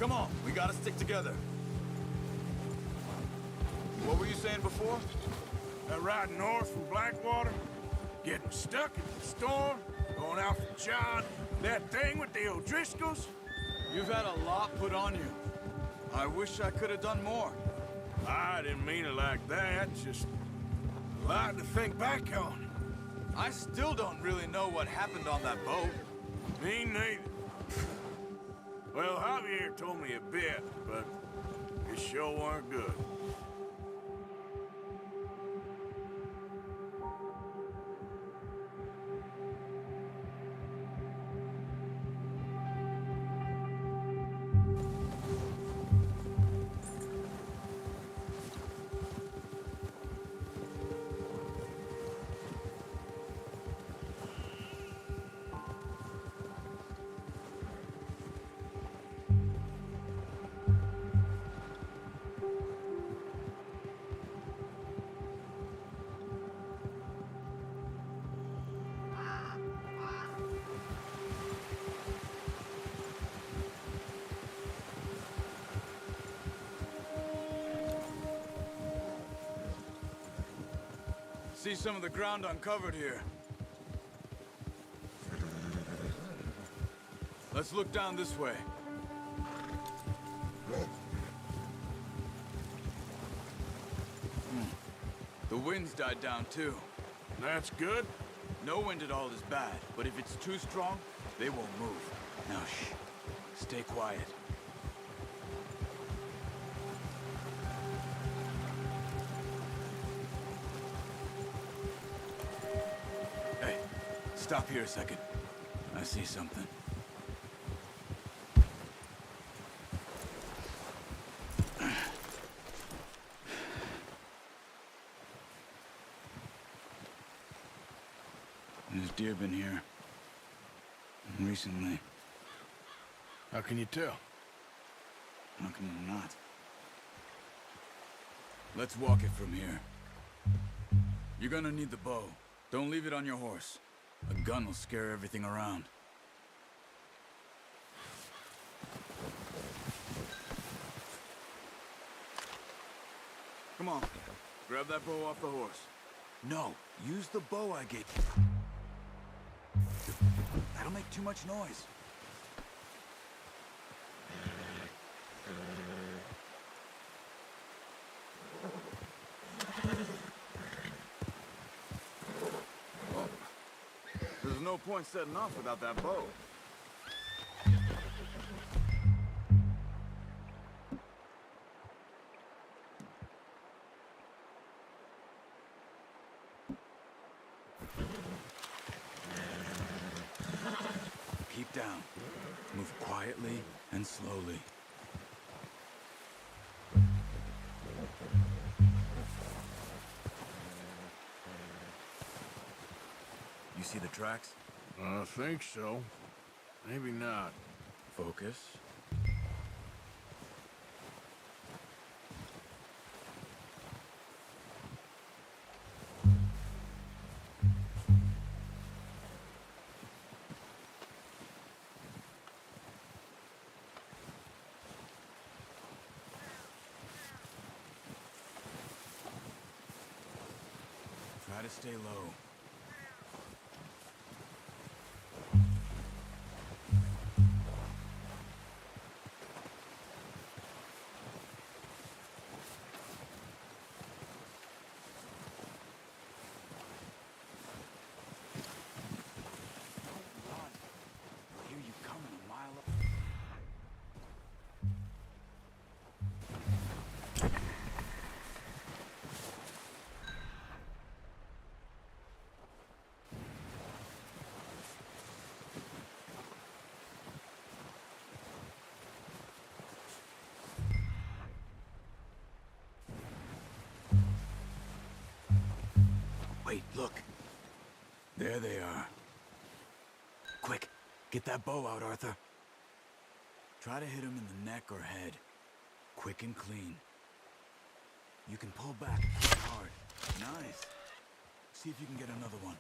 Come on, we gotta stick together. What were you saying before? That ride north from Blackwater, getting stuck in the storm, going out for John, that thing with the O'Driscolls. You've had a lot put on you. I wish I could have done more. I didn't mean it like that, just a lot to think back on. I still don't really know what happened on that boat. Me neither. Well, Javier told me a bit, but it sure weren't good. See some of the ground uncovered here. Let's look down this way. The wind's died down too. That's good. No wind at all is bad, but if it's too strong, they won't move. Now shh. Stay quiet. Hey, stop here a second. I see something. There's deer been here. Recently. How can you tell? How can you not? Let's walk it from here. You're gonna need the bow. Don't leave it on your horse. A gun will scare everything around. Come on. Grab that bow off the horse. No, use the bow I gave you. That'll make too much noise. There's no point setting off without that bow. Keep down. Move quietly and slowly. You see the tracks? I think so. Maybe not. Focus. Try to stay low. Wait, look. There they are. Quick, get that bow out, Arthur. Try to hit him in the neck or head. Quick and clean. You can pull back pretty hard. Nice. See if you can get another one.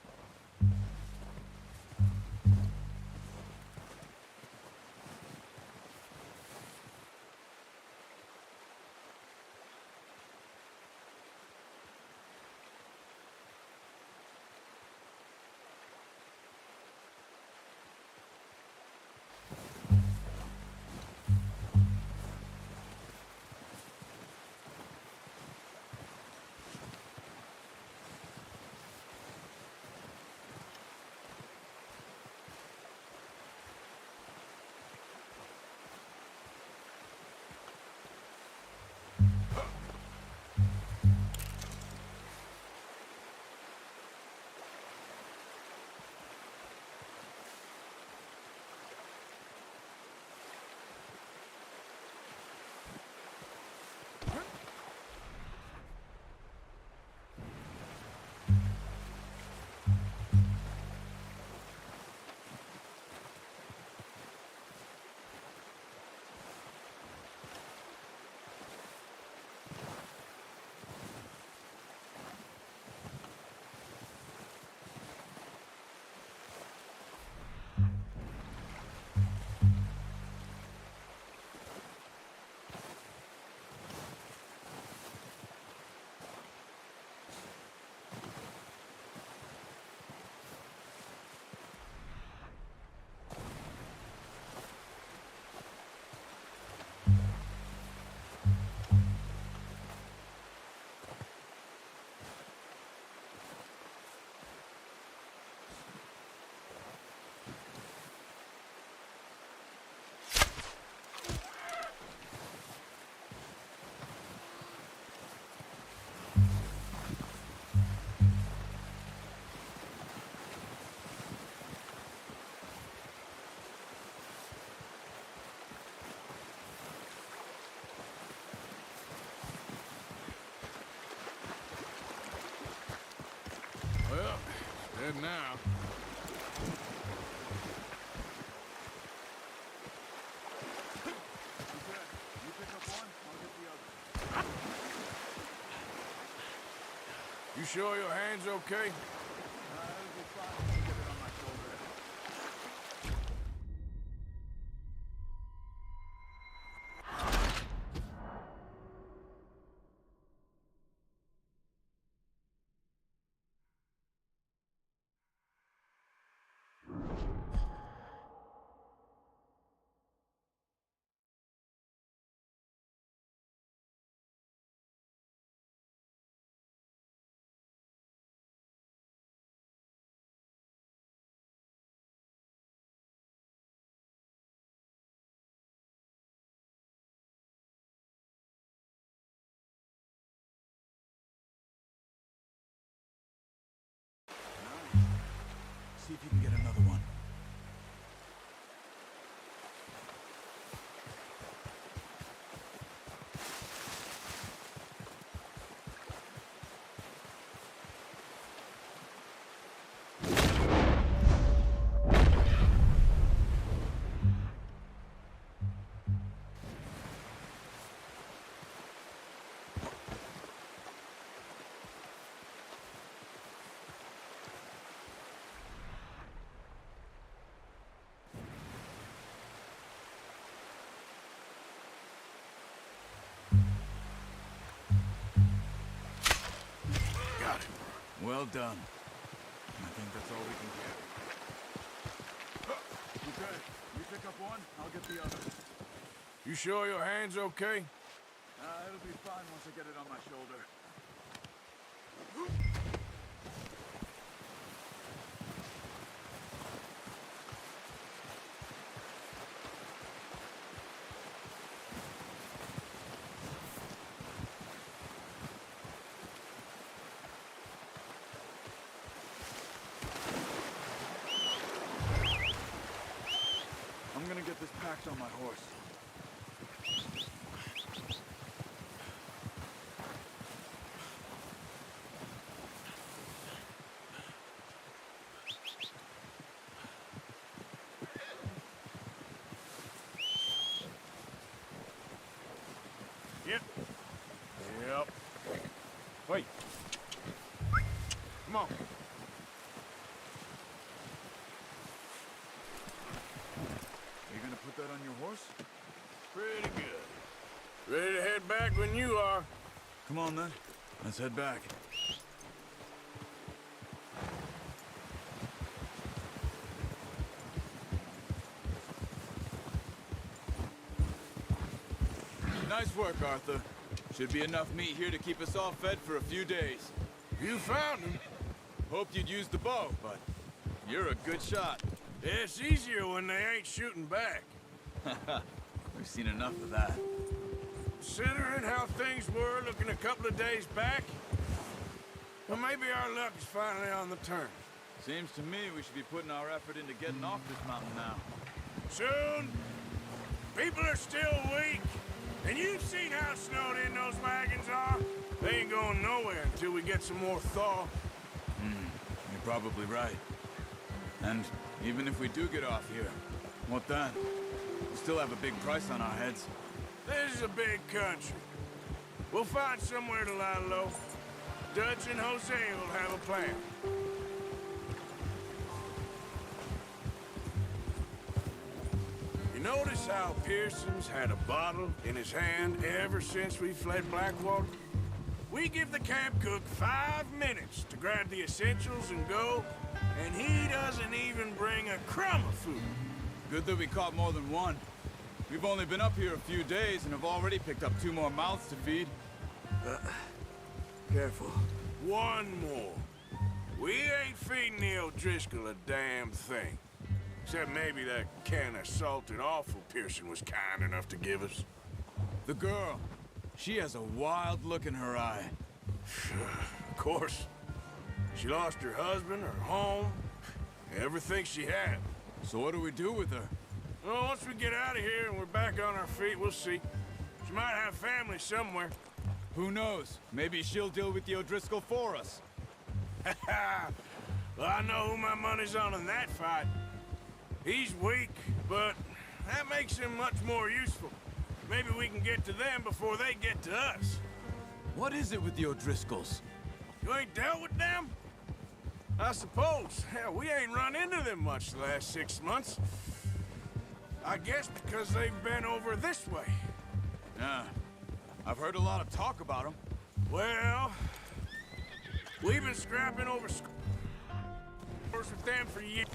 Head now. You pick up one, I'll get the other. You sure your hand's okay? It'll be fine once I get it on my shoulder. See if you can get another one. Got it. Well done. I think that's all we can get. Okay, you pick up one, I'll get the other. You sure your hand's okay? It'll be fine once I get it on my shoulder. I'm gonna get this packed on my horse. Yep. Yep. Wait. Come on. You gonna put that on your horse? Pretty good. Ready to head back when you are. Come on then, let's head back. Nice work, Arthur. Should be enough meat here to keep us all fed for a few days. You found him. Hoped you'd use the bow, but you're a good shot. It's easier when they ain't shooting back. We've seen enough of that. Considering how things were looking a couple of days back, well, maybe our luck is finally on the turn. Seems to me we should be putting our effort into getting off this mountain now. Soon. People are still weak. And you've seen how snowed in those wagons are. They ain't going nowhere until we get some more thaw. You're probably right. And even if we do get off here, what then? We still have a big price on our heads. This is a big country. We'll find somewhere to lie low. Dutch and Jose will have a plan. You notice how Pearson's had a bottle in his hand ever since we fled Blackwater? We give the camp cook 5 minutes to grab the essentials and go, and he doesn't even bring a crumb of food. Good that we caught more than one. We've only been up here a few days and have already picked up 2 more mouths to feed. Careful. One more. We ain't feeding the O'Driscoll a damn thing. Except maybe that can of salted offal Pearson was kind enough to give us. The girl. She has a wild look in her eye. Of course. She lost her husband, her home, everything she had. So what do we do with her? Well, once we get out of here and we're back on our feet, we'll see. She might have family somewhere. Who knows? Maybe she'll deal with the O'Driscoll for us. Well, I know who my money's on in that fight. He's weak, but that makes him much more useful. Maybe we can get to them before they get to us. What is it with the O'Driscolls? You ain't dealt with them? I suppose. Hell, we ain't run into them much the last 6 months. I guess because they've been over this way. Yeah. I've heard a lot of talk about them. Well, we've been scrapping over scores with them for years.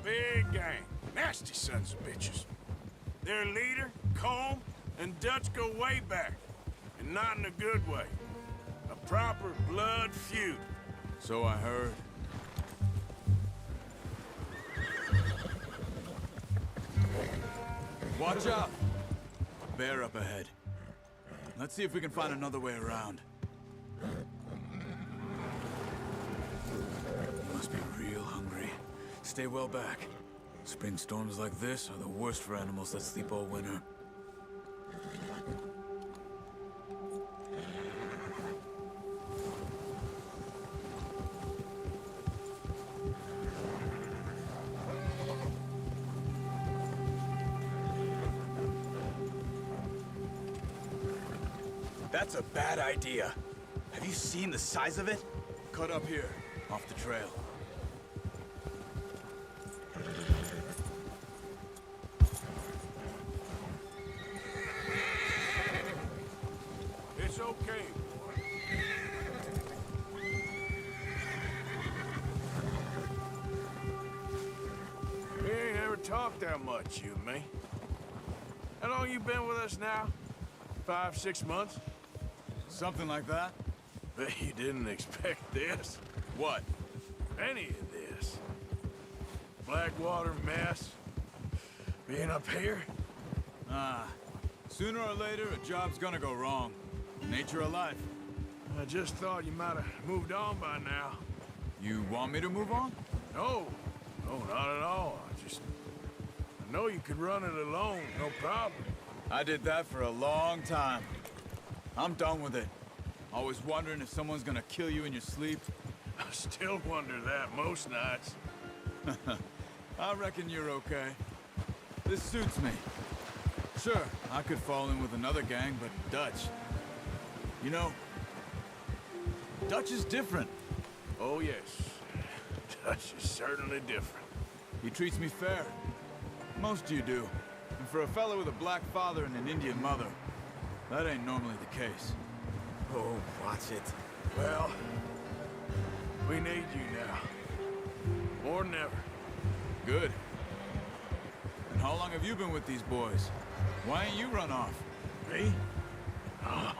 Big gang. Nasty sons of bitches. Their leader, Colm, and Dutch go way back. And not in a good way. A proper blood feud. So I heard. Watch out! Bear up ahead. Let's see if we can find another way around. You must be real hungry. Stay well back. Spring storms like this are the worst for animals that sleep all winter. That's a bad idea. Have you seen the size of it? Cut up here, off the trail. It's okay, boy. We ain't ever talked that much, you and me. How long you been with us now? 5, 6 months? Something like that? Bet you didn't expect this. What? Any of this. Blackwater mess. Being up here. Sooner or later, a job's gonna go wrong. Nature of life. I just thought you might have moved on by now. You want me to move on? No. No, not at all. I know you could run it alone, no problem. I did that for a long time. I'm done with it. Always wondering if someone's gonna kill you in your sleep. I still wonder that most nights. I reckon you're okay. This suits me. Sure, I could fall in with another gang, but Dutch... You know, Dutch is different. Oh, yes. Dutch is certainly different. He treats me fair. Most of you do. And for a fellow with a black father and an Indian mother, that ain't normally the case. Oh, watch it. Well, we need you now. More than ever. Good. And how long have you been with these boys? Why ain't you run off? Me? Oh,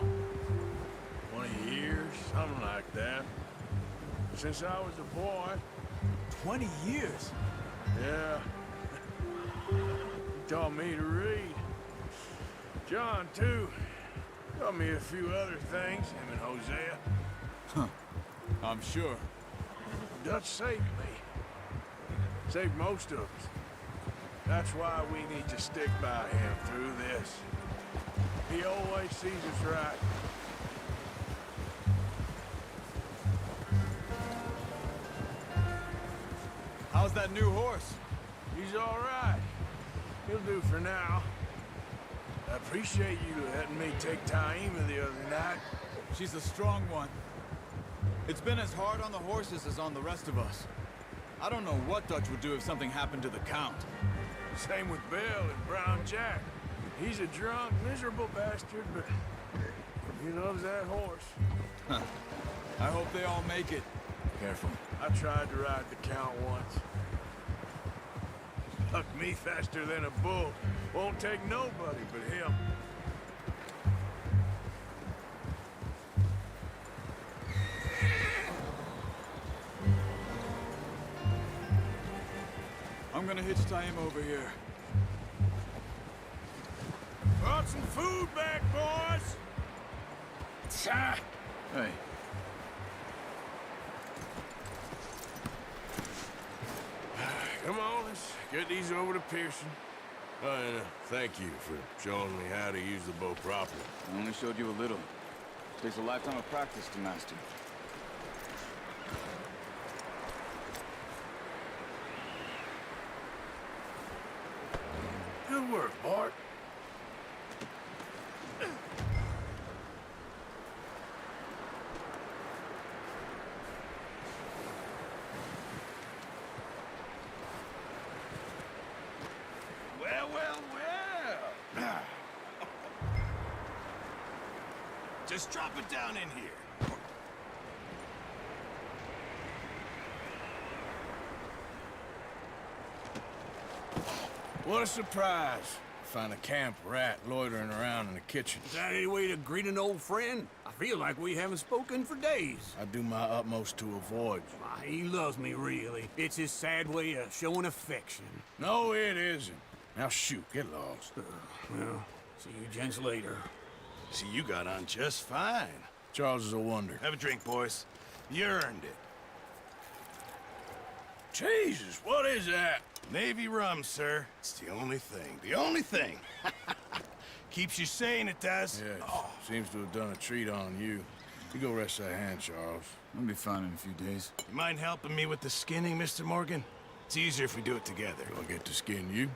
20 years, something like that. Since I was a boy. 20 years? Yeah. He taught me to read. John, too. Taught me a few other things, him and Hosea. Huh. I'm sure. Dutch saved me. Saved most of us. That's why we need to stick by him through this. He always sees us right. How's that new horse? He's all right. He'll do for now. I appreciate you letting me take Taima the other night. She's a strong one. It's been as hard on the horses as on the rest of us. I don't know what Dutch would do if something happened to the Count. Same with Bill and Brown Jack. He's a drunk, miserable bastard, but he loves that horse. Huh. I hope they all make it. Careful. I tried to ride the Count once. Hucked me faster than a bull. Won't take nobody but him. I'm gonna hitch Taima over here. Brought some food back, boys! Tcha! Hey. Come on, let's get these over to Pearson. And thank you for showing me how to use the bow properly. I only showed you a little. Takes a lifetime of practice to master. Good work, Bart. Well. Just drop it down in here. What a surprise. Find a camp rat loitering around in the kitchen. Is that any way to greet an old friend? I feel like we haven't spoken for days. I do my utmost to avoid you. Ah, he loves me, really. It's his sad way of showing affection. No, it isn't. Now shoot, get lost. Well, see you gents later. See, you got on just fine. Charles is a wonder. Have a drink, boys. You earned it. Jesus, what is that? Navy rum, sir. It's the only thing. The only thing. Keeps you sane, it does. Yeah, seems to have done a treat on you. You go rest that hand, Charles. I'll be fine in a few days. You mind helping me with the skinning, Mr. Morgan? It's easier if we do it together. Do I get to skin you?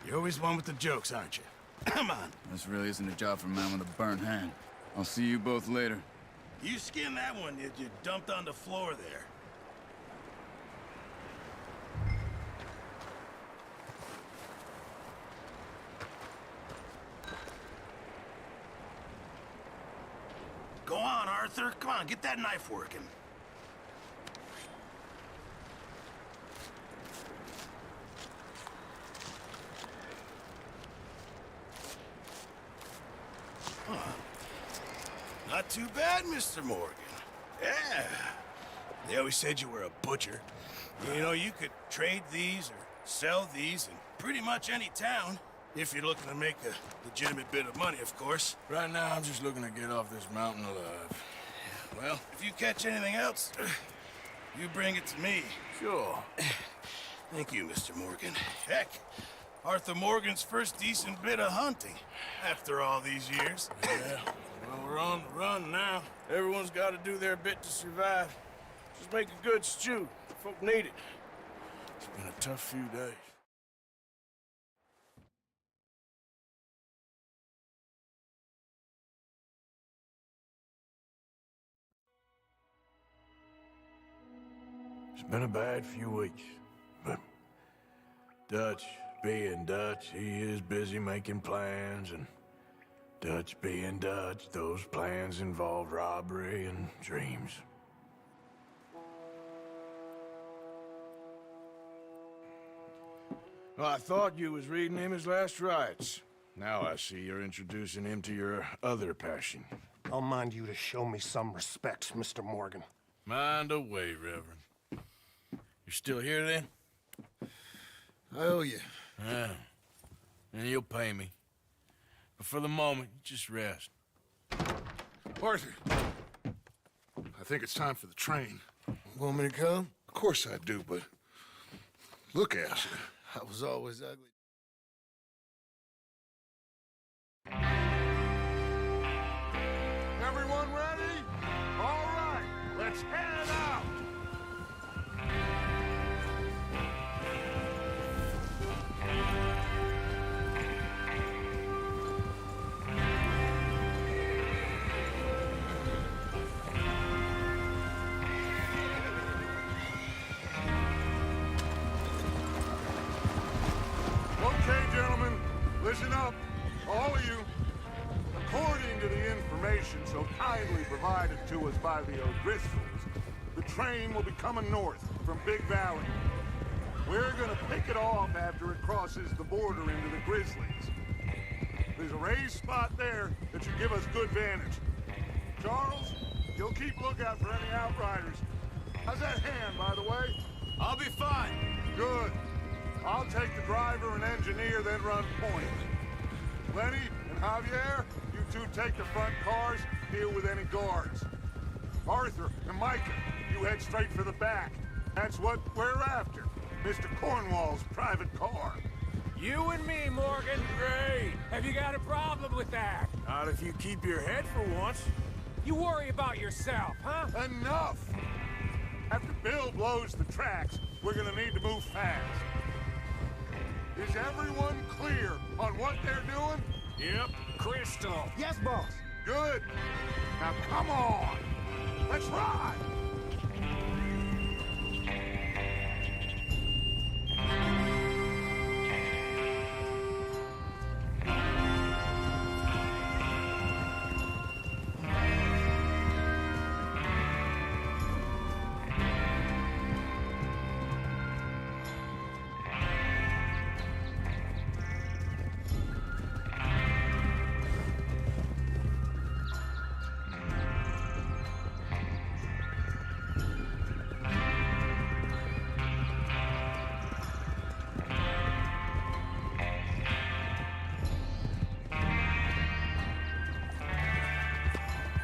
You're always one with the jokes, aren't you? Come on. This really isn't a job for a man with a burnt hand. I'll see you both later. You skinned that one that you dumped on the floor there. Go on, Arthur. Come on, get that knife working. Not too bad, Mr. Morgan. Yeah. They always said you were a butcher. You know, you could trade these or sell these in pretty much any town. If you're looking to make a legitimate bit of money, of course. Right now, I'm just looking to get off this mountain alive. Well, if you catch anything else, you bring it to me. Sure. Thank you, Mr. Morgan. Heck, Arthur Morgan's first decent bit of hunting after all these years. Yeah. Well, we're on the run now. Everyone's got to do their bit to survive. Just make a good stew. Folk need it. It's been a tough few days. It's been a bad few weeks, but Dutch being Dutch, he is busy making plans, and Dutch being Dutch, those plans involve robbery and dreams. Well, I thought you was reading him his last rites. Now I see you're introducing him to your other passion. I'll mind you to show me some respect, Mr. Morgan. Mind away, Reverend. You're still here, then? I owe you. Yeah. And you'll pay me. But for the moment, just rest. Arthur, I think it's time for the train. Want me to come? Of course I do, but look at you. I was always ugly. Everyone ready? All right, let's head out. Okay, gentlemen, listen up, all of you. According to the information so kindly provided to us by the O'Driscolls, the train will be coming north from Big Valley. We're gonna pick it off after it crosses the border into the Grizzlies. There's a raised spot there that should give us good vantage. Charles, you'll keep lookout for any outriders. How's that hand, by the way? I'll be fine. Good. I'll take the driver and engineer, then run point. Lenny and Javier, you two take the front cars, deal with any guards. Arthur and Micah, you head straight for the back. That's what we're after. Mr. Cornwall's private car. You and me, Morgan. Great. Have you got a problem with that? Not if you keep your head for once. You worry about yourself, huh? Enough! After Bill blows the tracks, we're gonna need to move fast. Is everyone clear on what they're doing? Yep. Crystal. Yes, boss. Good. Now come on. Let's ride.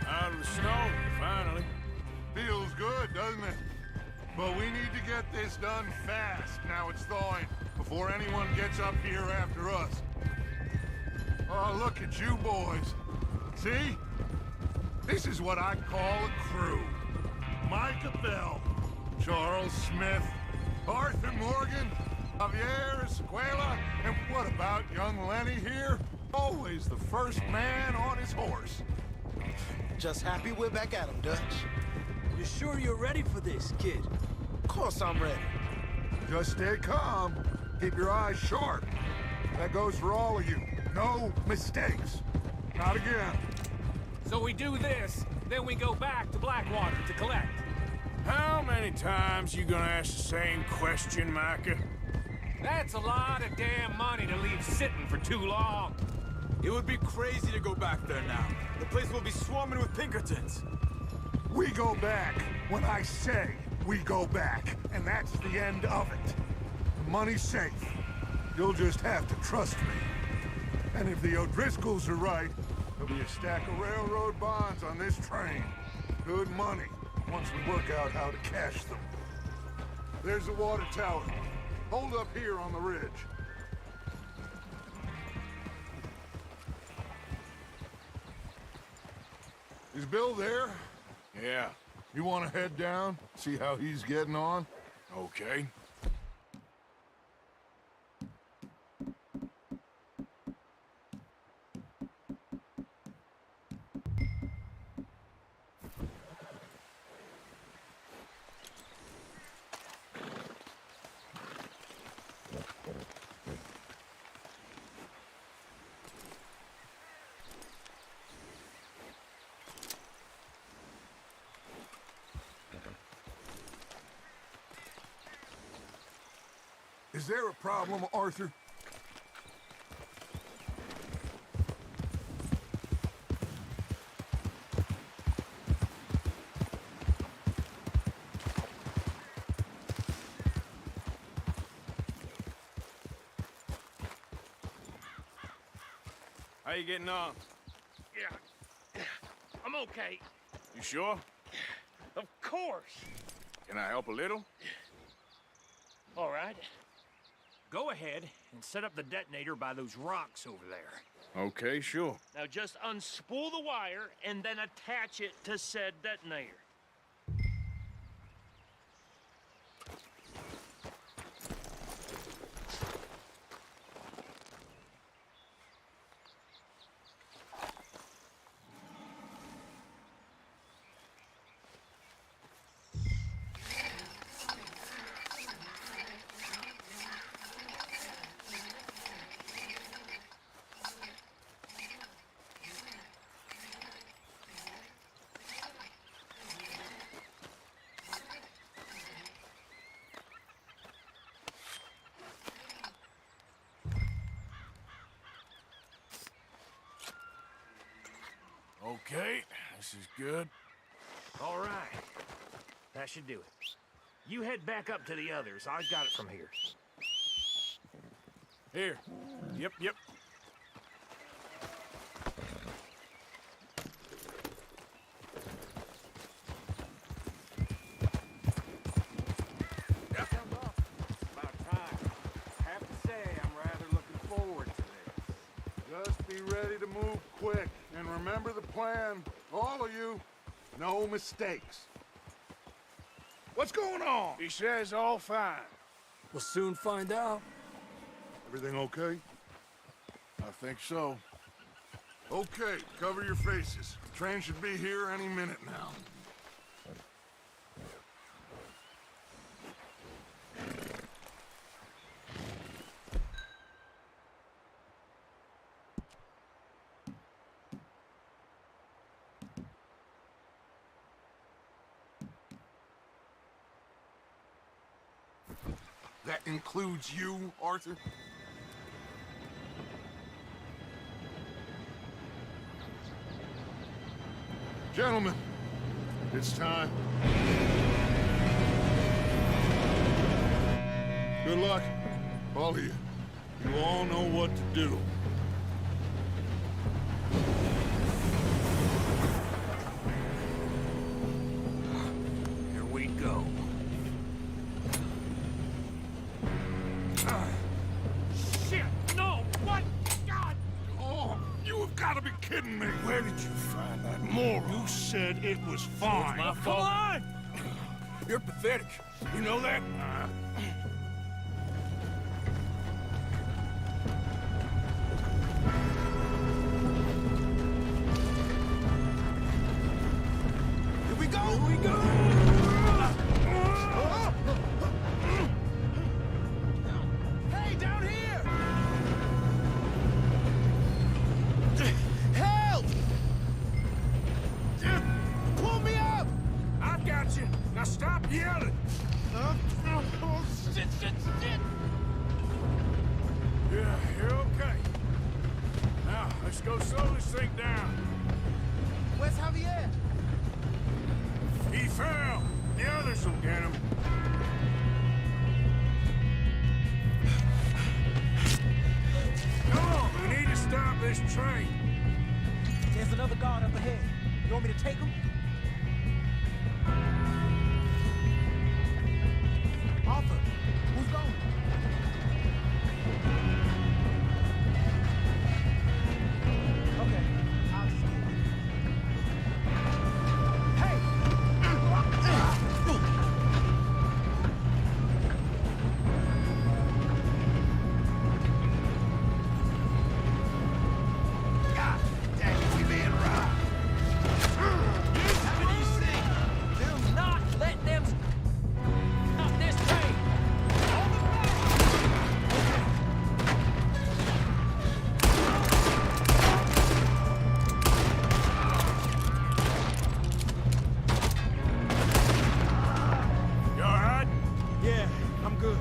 Out of the snow, finally. Feels good, doesn't it? But we need to get this done fast. Now it's thawing, before anyone gets up here after us. Oh, look at you boys. See? This is what I call a crew. Micah Bell, Charles Smith, Arthur Morgan, Javier Escuela, and what about young Lenny here? Always the first man on his horse. Just happy we're back at him, Dutch. You sure you're ready for this, kid? Of course I'm ready. Just stay calm. Keep your eyes sharp. That goes for all of you. No mistakes. Not again. So we do this, then we go back to Blackwater to collect. How many times you gonna ask the same question, Micah? That's a lot of damn money to leave sitting for too long. It would be crazy to go back there now. The place will be swarming with Pinkertons. We go back when I say we go back, and that's the end of it. The money's safe. You'll just have to trust me. And if the O'Driscolls are right, there'll be a stack of railroad bonds on this train. Good money, once we work out how to cash them. There's the water tower. Hold up here on the ridge. Is Bill there? Yeah. You want to head down, see how he's getting on? Okay. Is there a problem, Arthur? How you getting on? Yeah, I'm okay. You sure? Of course. Can I help a little? All right. Go ahead and set up the detonator by those rocks over there. Okay, sure. Now just unspool the wire and then attach it to said detonator. Okay, this is good. All right. That should do it. You head back up to the others. I got it from here. Here. Yep. About time. I have to say, I'm rather looking Just be ready to move quick. And remember the plan. All of you. No mistakes. What's going on? He says all fine. We'll soon find out. Everything okay? I think so. Okay, cover your faces. The train should be here any minute now. That includes you, Arthur? Gentlemen, it's time. Good luck, all of you. You all know what to do. Here we go. Shit! No! What? God! Oh, you have got to be kidding me. Where did you find that moron? You said it was fine. My fault. Come on! You're pathetic. You know that? Here we go! Here we go! Hey, down here! Help! Pull me up! I've got you. Now stop yelling. Oh, shit, shit, shit! Yeah, you're okay. Now, let's go slow this thing down. Where's Javier? He fell. The others will get him. Come on, we need to stop this train. There's another guard up ahead. You want me to take him? Arthur, who's going? Okay, I'll just get it. Hey! God dang it, we being robbed. Do not let them stop this train! You all right? Yeah, I'm good.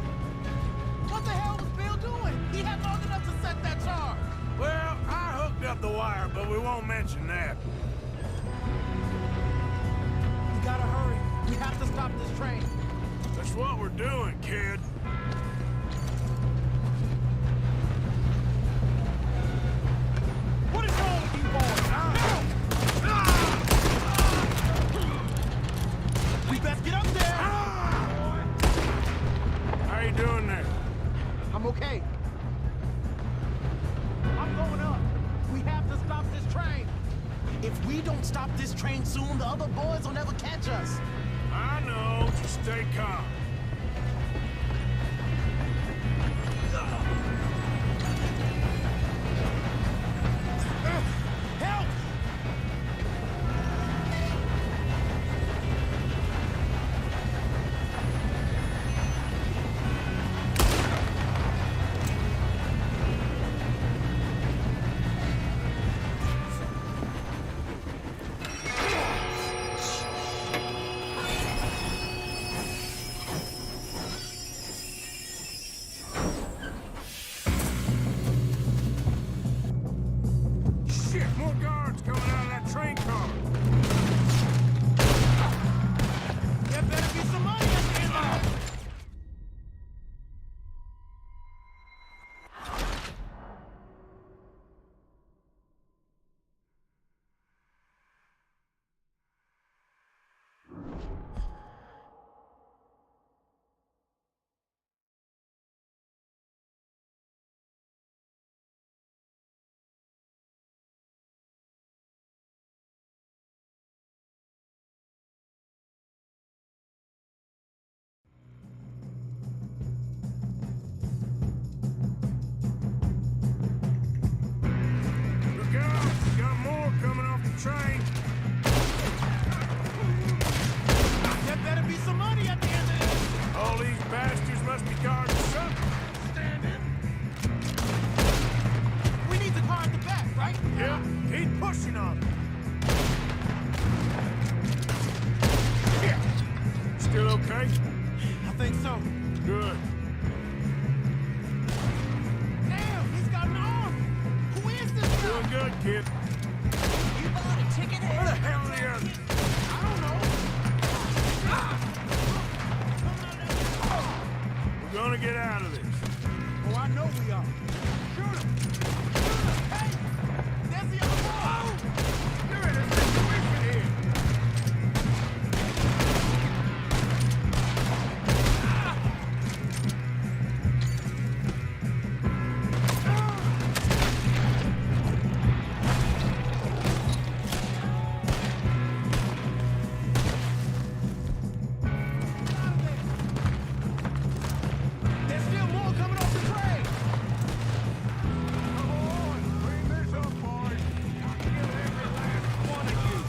What the hell was Bill doing? He had long enough to set that charge. Well, I hooked up the wire, but we won't mention that. We gotta hurry. We have to stop this train. That's what we're doing, kid. What is wrong with you boys? We best get up there. How you doing there? I'm okay. I'm going up. We have to stop this train. If we don't stop this train soon, the other boys will never catch us. I know. Just stay calm. pushing on them. Still okay? I think so. Good. Damn, he's got an arm! Who is this guy? Doing good, kid. You bought a ticket? Where the hell are the others? I don't know. We're gonna get out of this. Oh, I know we are. Shoot him! Shoot him! Hey! There's the other one! You're in a situation here. There's still more coming off the train! Come on, clean this up, boys. I'll kill every last one of you.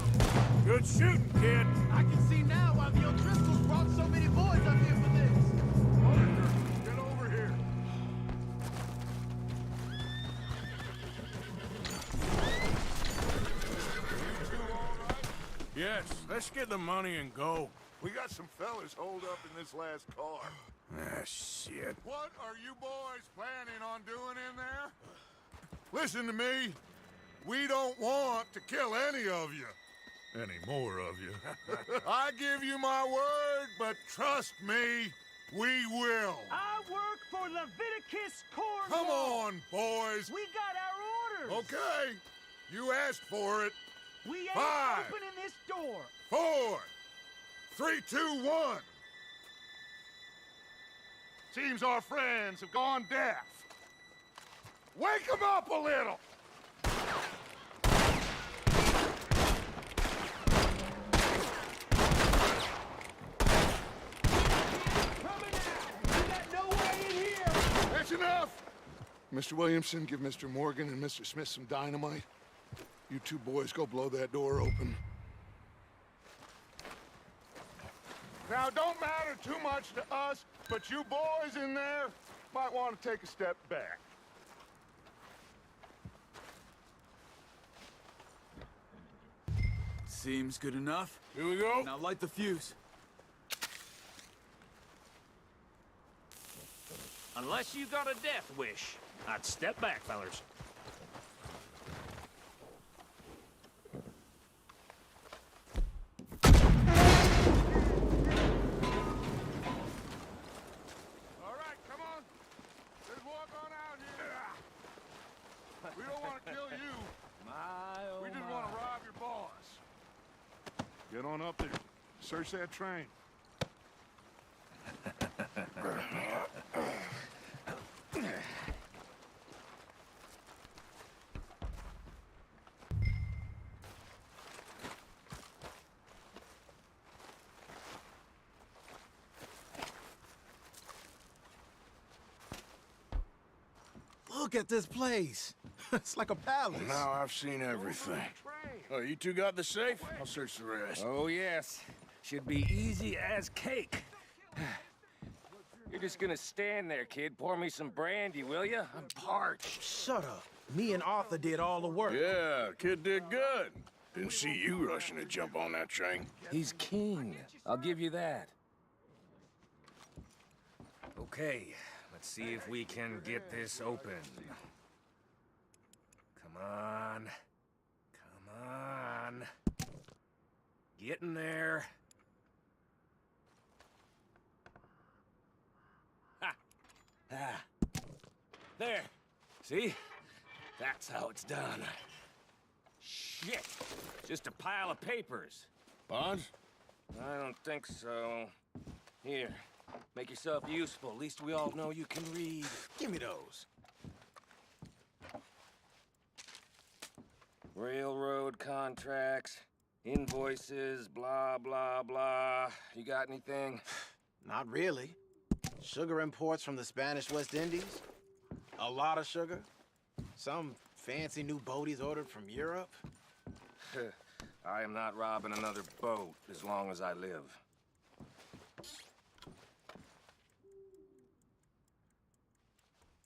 Good shooting, kid. I can see now why the O'Driscolls brought so many boys up here for this. Arthur, get over here. You two all right? Yes, let's get the money and go. We got some fellas holed up in this last car. Ah, shit. What are you boys planning on doing in there? Listen to me. We don't want to kill any of you. Any more of you. I give you my word, but trust me, we will. I work for Leviticus Cornwall. Come on, boys. We got our orders. Okay. You asked for it. We ain't 5, opening this door. 4, 3, 2, 1. Seems our friends have gone deaf. Wake them up a little. Coming out. We got no way in here. That's enough. Mr. Williamson, give Mr. Morgan and Mr. Smith some dynamite. You two boys go blow that door open. Now, it don't matter too much to us, but you boys in there might want to take a step back. Seems good enough. Here we go. Now light the fuse. Unless you got a death wish, I'd step back, fellers. All right, come on. Let's walk on out here. We don't want to kill you. We just want to rob your boss. Get on up there. Search that train. Look at this place. It's like a palace. Now I've seen everything. Oh, you two got the safe? I'll search the rest. Oh, yes. Should be easy as cake. You're just gonna stand there, kid. Pour me some brandy, will ya? I'm parched. Shut up. Me and Arthur did all the work. Yeah, kid did good. Didn't see you rushing to jump on that train. He's king. I'll give you that. Okay, let's see if we can get this open. Come on. Come on. Get in there. Ha! Ah. There. See? That's how it's done. Shit! Just a pile of papers. Bonds? I don't think so. Here, make yourself useful. At least we all know you can read. Give me those. Railroad contracts, invoices, blah, blah, blah. You got anything? Not really. Sugar imports from the Spanish West Indies. A lot of sugar. Some fancy new boat he's ordered from Europe. I am not robbing another boat as long as I live.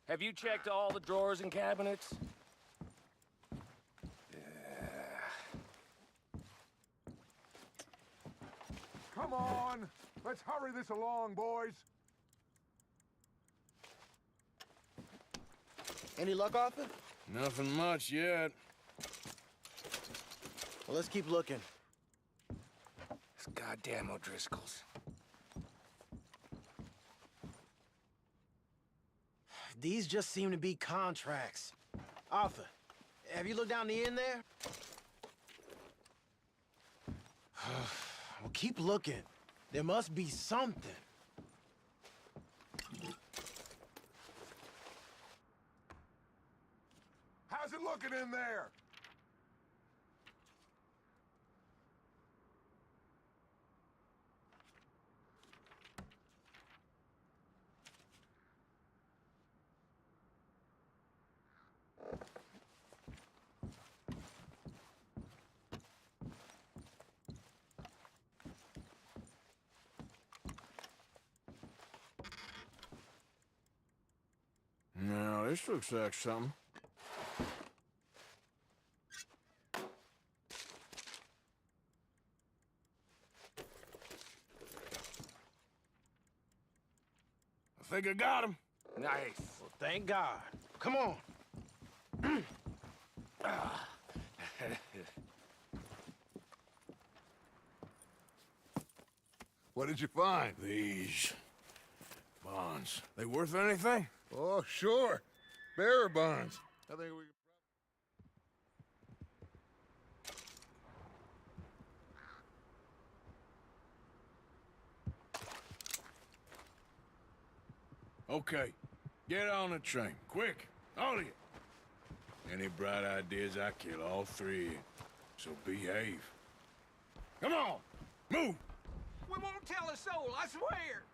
Have you checked all the drawers and cabinets? Come on! Let's hurry this along, boys! Any luck, Arthur? Nothing much yet. Well, let's keep looking. It's goddamn O'Driscolls. These just seem to be contracts. Arthur, have you looked down the end there? Well, keep looking. There must be something. How's it looking in there? Now, this looks like something. I think I got him. Nice. Well, thank God. Come on. What did you find? These bonds. They worth anything? Oh, sure. Bearer bonds. I think we... Okay. Get on the train. Quick. All of you. Any bright ideas, I kill all three of you. So behave. Come on! Move! We won't tell a soul, I swear!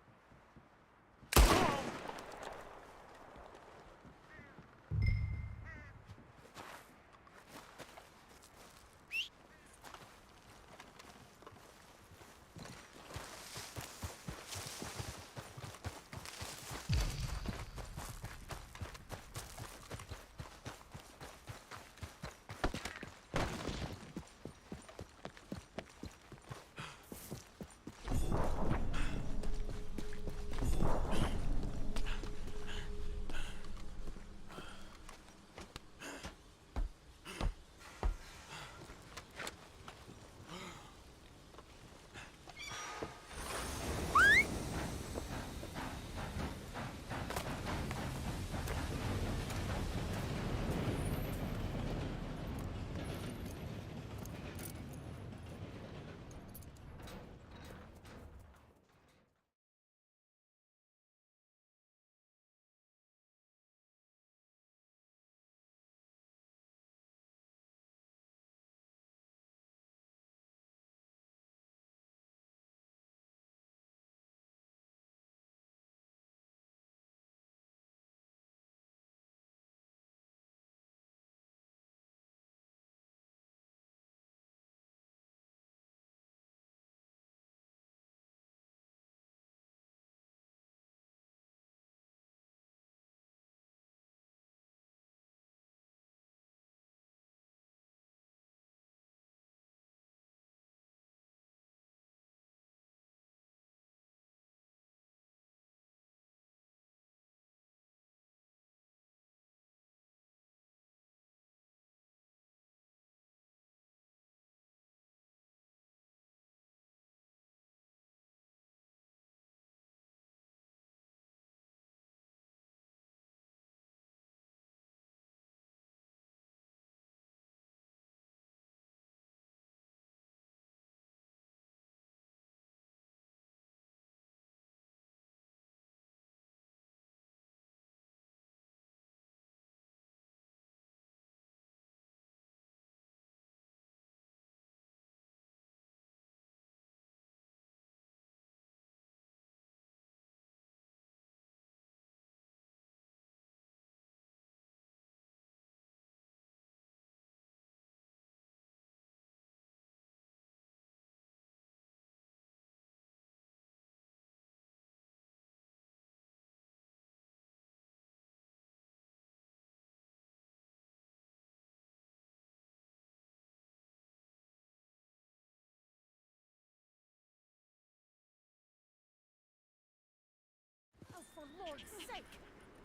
Lord's sake!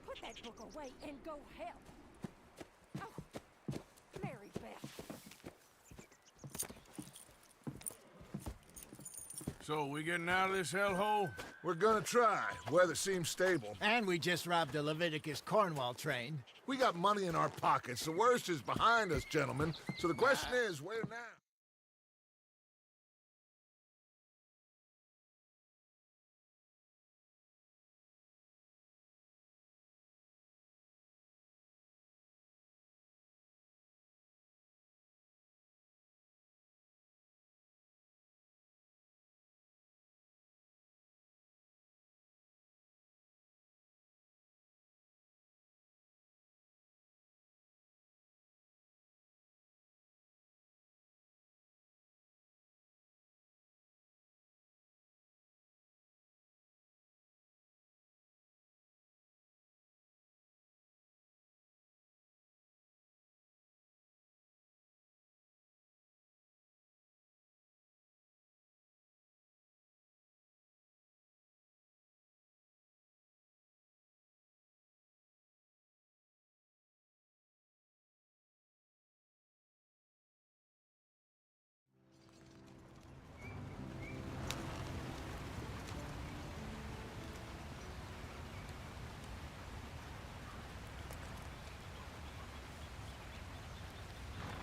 Put that book away and go help. Oh, Mary Beth. So, we getting out of this hellhole? We're gonna try. Weather seems stable. And we just robbed a Leviticus Cornwall train. We got money in our pockets. The worst is behind us, gentlemen. So the question is, where now?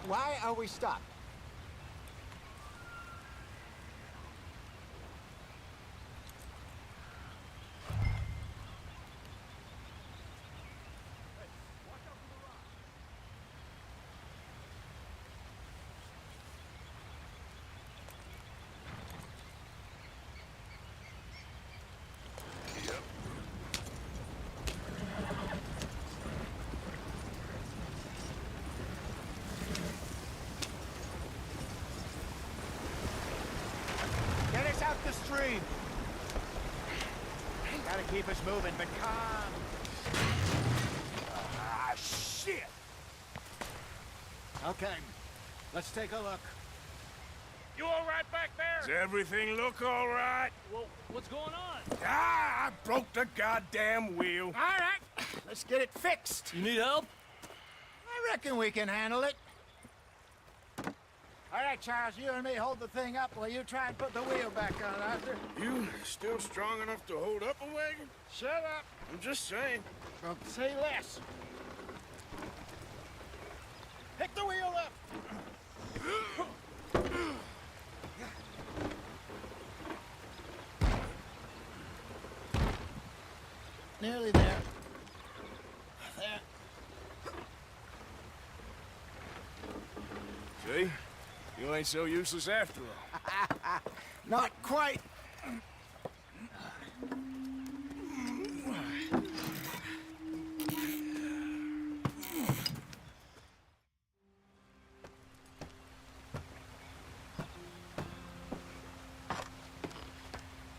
Why are we stopped? Get us out the stream! Gotta keep us moving, but calm. Ah, shit! Okay, let's take a look. You all right back Does there? everything look all right? Well, what's going on? Ah, I broke the goddamn wheel. All right, let's get it fixed. You need help? I reckon we can handle it. All right, Charles, you and me hold the thing up while you try and put the wheel back on, Arthur. You still strong enough to hold up a wagon? Shut up. I'm just saying. Well, say less. Pick the wheel up. Nearly there. There. See? You ain't so useless after all. Not quite.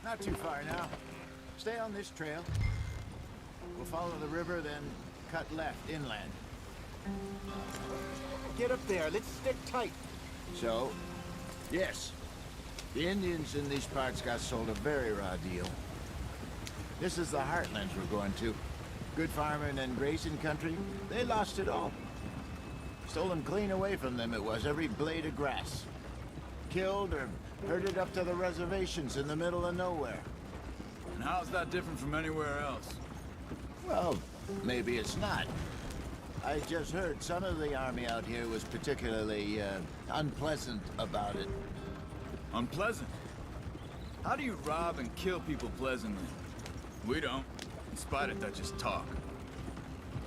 Not too far now. Stay on this trail. We'll follow the river, then cut left inland. Get up there. Let's stick tight. So, yes, the Indians in these parts got sold a very raw deal. This is the heartlands we're going to. Good farming and grazing country, they lost it all. Stolen clean away from them it was, every blade of grass. Killed or herded up to the reservations in the middle of nowhere. And how's that different from anywhere else? Well, maybe it's not. I just heard some of the army out here was particularly, unpleasant about it. Unpleasant? How do you rob and kill people pleasantly? We don't, in spite of Dutch's talk.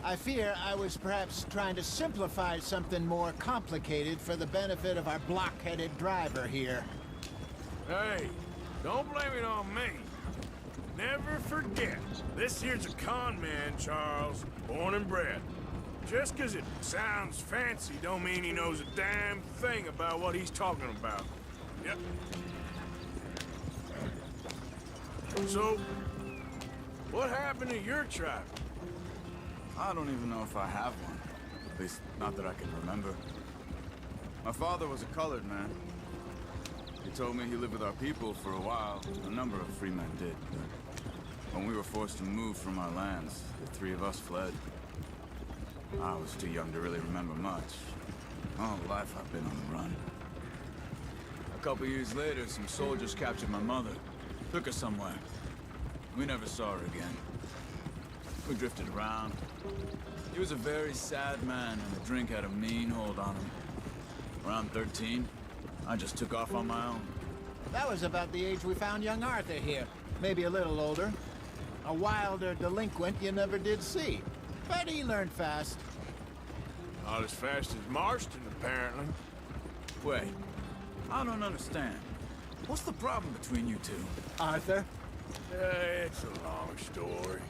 I fear I was perhaps trying to simplify something more complicated for the benefit of our block-headed driver here. Hey, don't blame it on me. Never forget, this here's a con man, Charles, born and bred. Just 'cause it sounds fancy don't mean he knows a damn thing about what he's talking about. Yep. So, what happened to your tribe? I don't even know if I have one. At least, not that I can remember. My father was a colored man. He told me he lived with our people for a while. A number of free men did, but When we were forced to move from our lands, the three of us fled. I was too young to really remember much. All life I've been on the run. A couple years later, some soldiers captured my mother. Took her somewhere. We never saw her again. We drifted around. He was a very sad man, and the drink had a mean hold on him. Around 13, I just took off on my own. That was about the age we found young Arthur here. Maybe a little older. A wilder delinquent you never did see. But he learned fast. Not as fast as Marston, apparently. Wait, I don't understand. What's the problem between you two? Arthur? It's a long story.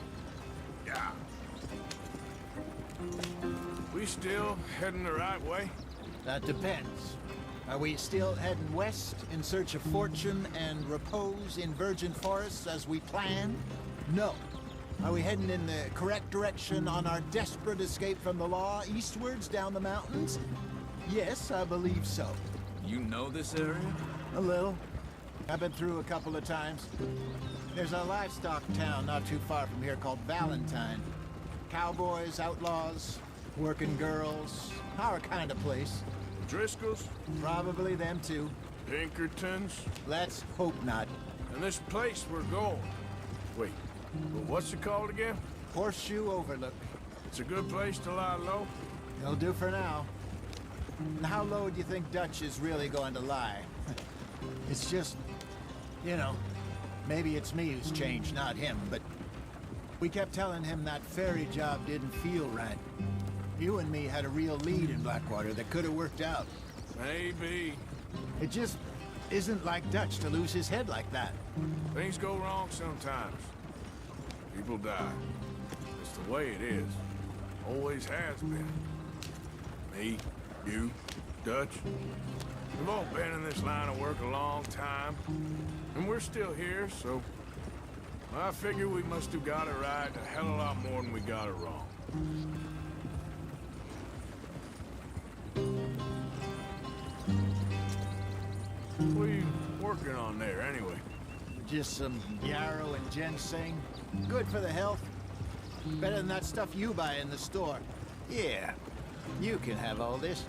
Yeah. We still heading the right way? That depends. Are we still heading west in search of fortune and repose in virgin forests as we planned? No. Are we heading in the correct direction on our desperate escape from the law eastwards down the mountains? Yes, I believe so. You know this area? A little. I've been through a couple of times. There's a livestock town not too far from here called Valentine. Cowboys, outlaws, working girls, our kind of place. Driscolls? Probably them too. Pinkertons? Let's hope not. And this place we're going. Wait, what's it called again? Horseshoe Overlook. It's a good place to lie low? It'll do for now. And how low do you think Dutch is really going to lie? It's just, you know, maybe it's me who's changed, not him, but we kept telling him that ferry job didn't feel right. You and me had a real lead in Blackwater that could have worked out. Maybe. It just isn't like Dutch to lose his head like that. Things go wrong sometimes. People die. It's the way it is. Always has been. Me, you, Dutch. We've all been in this line of work a long time. And we're still here, so I figure we must have got it right a hell of a lot more than we got it wrong. What are you working on there, anyway? Just some yarrow and ginseng. Good for the health. Better than that stuff you buy in the store. Yeah, you can have all this.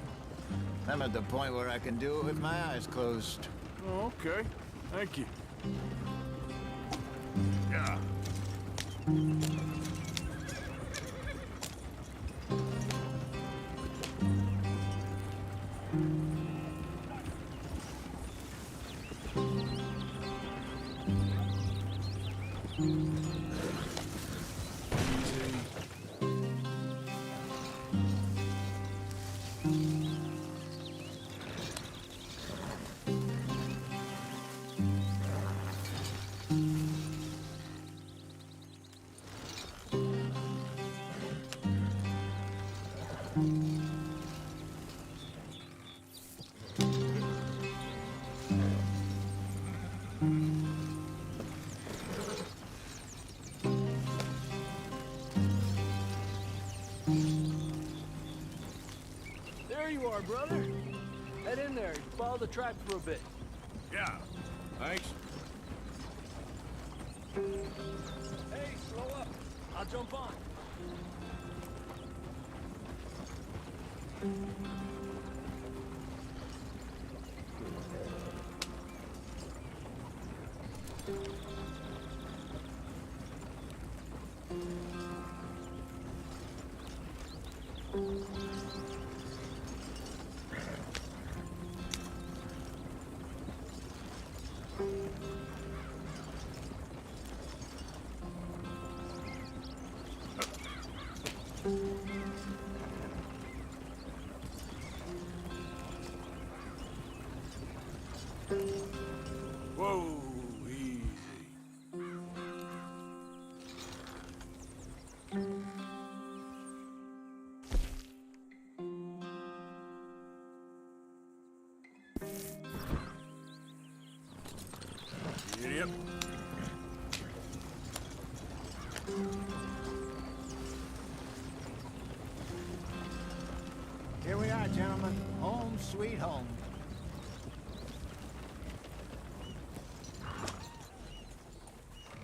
I'm at the point where I can do it with my eyes closed. Oh, okay. Thank you. Yeah. There you are, brother. Head in there. Follow the track for a bit. Yeah. Thanks. Hey, slow up. I'll jump on. Whoa, easy. Yep. Here we are, gentlemen. Home sweet home.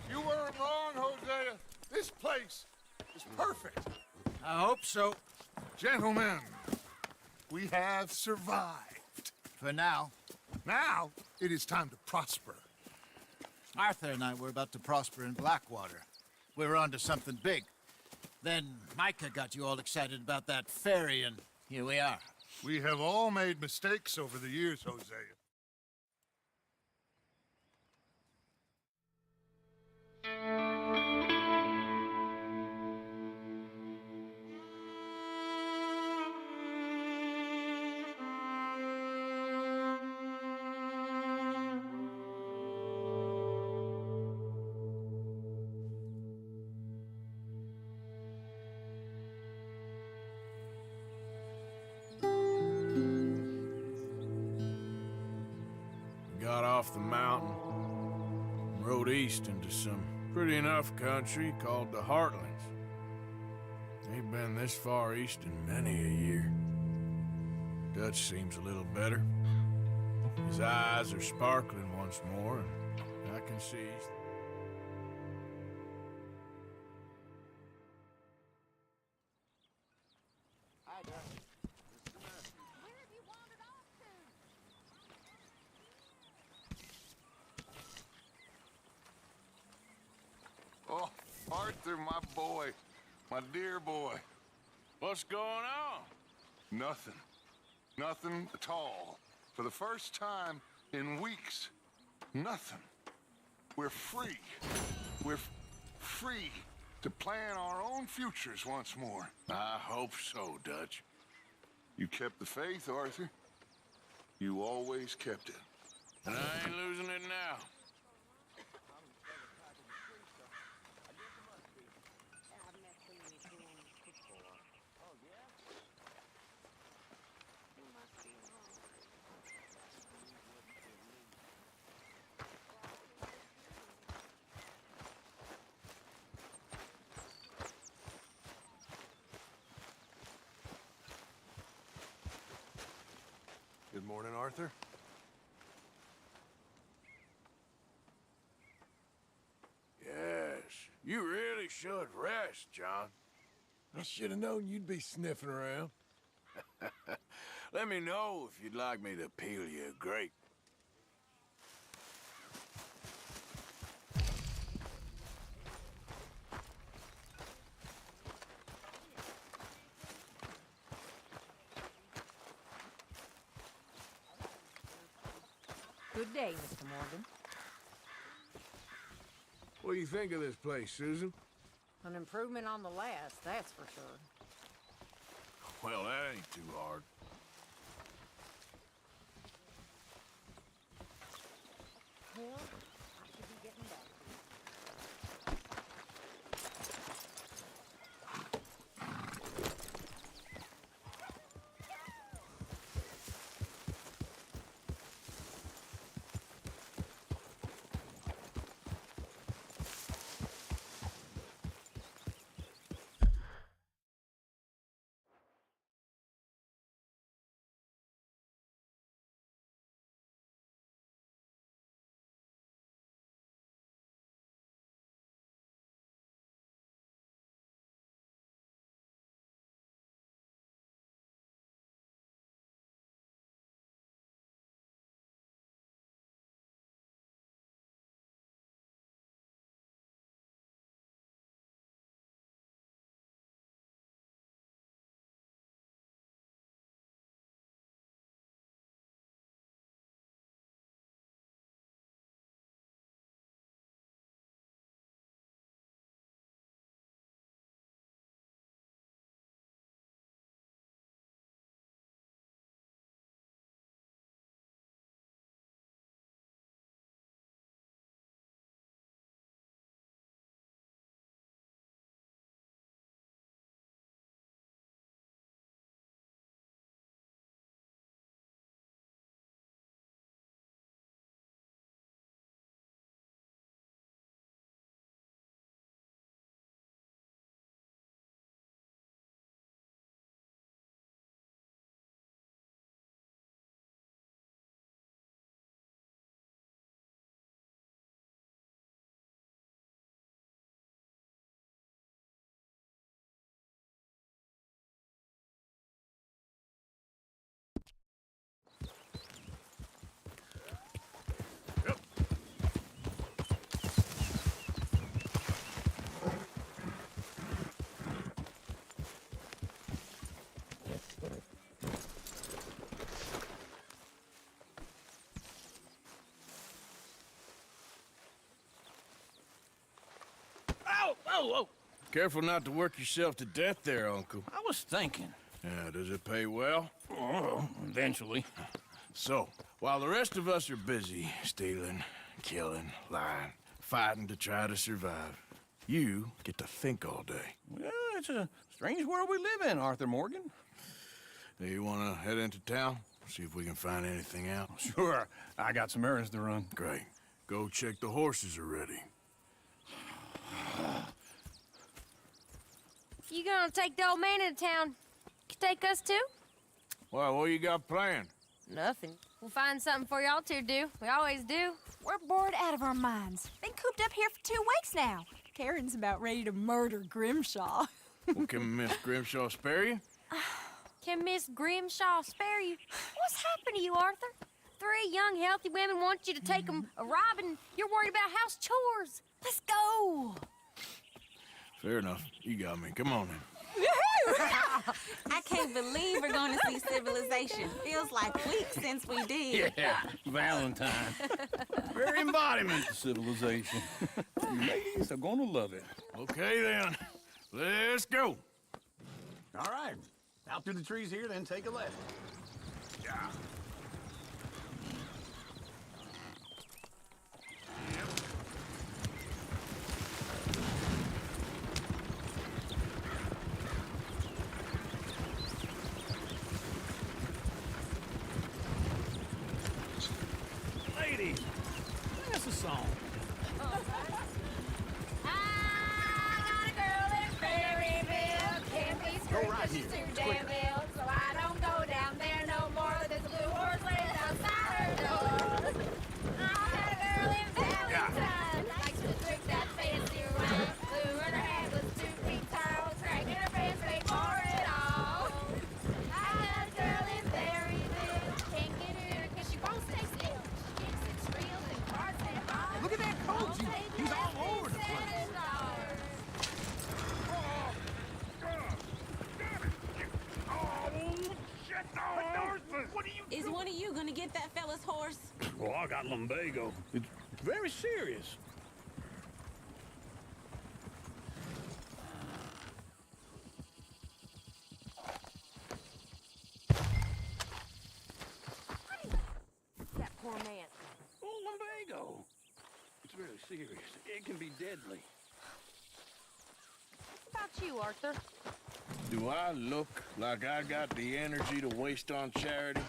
You weren't wrong, Jose. place is perfect. I hope so. Gentlemen, we have survived. For now. Now, it is time to prosper. Arthur and I were about to prosper in Blackwater. We were onto something big. Then Micah got you all excited about that ferry, and here we are. We have all made mistakes over the years, Hosea. Got off the mountain, rode east into some pretty enough country called the Heartlands. Ain't been this far east in many a year. Dutch seems a little better. His eyes are sparkling once more, and I can see he's... Oh, Arthur, my boy. My dear boy. What's going on? Nothing. Nothing at all. For the first time in weeks, nothing. We're free. We're free to plan our own futures once more. I hope so, Dutch. You kept the faith, Arthur. You always kept it. And I ain't losing it now. Good morning, Arthur. Yes, you really should rest, John. I should have known you'd be sniffing around. Let me know if you'd like me to peel you a grape. Good day, Mr. Morgan. What do you think of this place, Susan? An improvement on the last, that's for sure. Well, that ain't too hard. Well, Whoa, whoa. Careful not to work yourself to death there, Uncle. I was thinking. Yeah, does it pay well? Oh, eventually. So, while the rest of us are busy stealing, killing, lying, fighting to try to survive, you get to think all day. Well, it's a strange world we live in, Arthur Morgan. Do you want to head into town? See if we can find anything out? Sure. I got some errands to run. Great. Go check the horses are ready. You gonna take the old man into town? Can take us too? Well, what you got planned? Nothing. We'll find something for y'all to do. We always do. We're bored out of our minds. Been cooped up here for 2 weeks now. Karen's about ready to murder Grimshaw. Well, can Miss Grimshaw spare you? Can Miss Grimshaw spare you? What's happened to you, Arthur? 3 young, healthy women want you to take them a robbing. You're worried about house chores. Let's go. Fair enough. You got me. Come on then. I can't believe we're going to see civilization. Feels like weeks since we did. Yeah, Valentine. Very embodiment of civilization. Ladies are gonna love it. Okay then. Let's go. All right. Out through the trees here, then take a left. Yeah. Ladies, sing us a song. Go right here. So I don't go down there no more. There's a blue horse laying outside her door. I had a girl in Valentine. Likes to drink that fancy wine. Blue in her head was 2 feet tall. Dragging her pants made for it all. I had a girl in Berryville. Can't get her 'cause she won't stay still. She kicks and squeals and parts and balls. Look at that coach. He's all over the place. Is one of you gonna get that fella's horse? Well, I got lumbago. It's very serious. That poor man. Oh, lumbago. It's very serious. It can be deadly. What about you, Arthur? Do I look like I got the energy to waste on charity?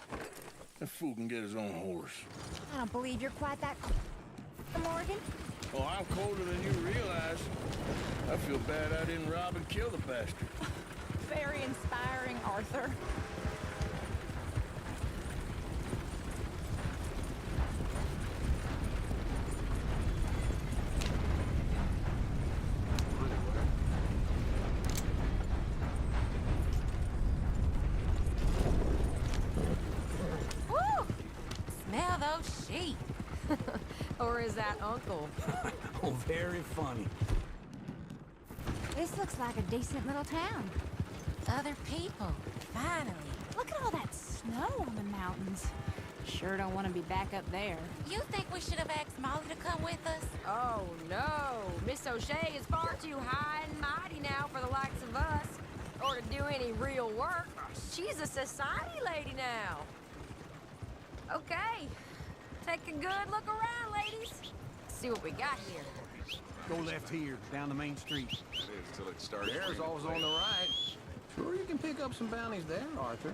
That fool can get his own horse. I don't believe you're quite that Morgan. Oh, I'm colder than you realize. I feel bad I didn't rob and kill the bastard. Very inspiring, Arthur. Smell those sheep. Or is that Uncle? Oh, very funny. This looks like a decent little town. Other people, finally. Look at all that snow on the mountains. Sure don't want to be back up there. You think we should have asked Molly to come with us? Oh, no. Miss O'Shea is far too high and mighty now for the likes of us. Or to do any real work. She's a society lady now. Okay. Take a good look around, ladies. See what we got here. Go left here, down the main street. It is till it starts. There's always on the right. Sure, you can pick up some bounties there, Arthur.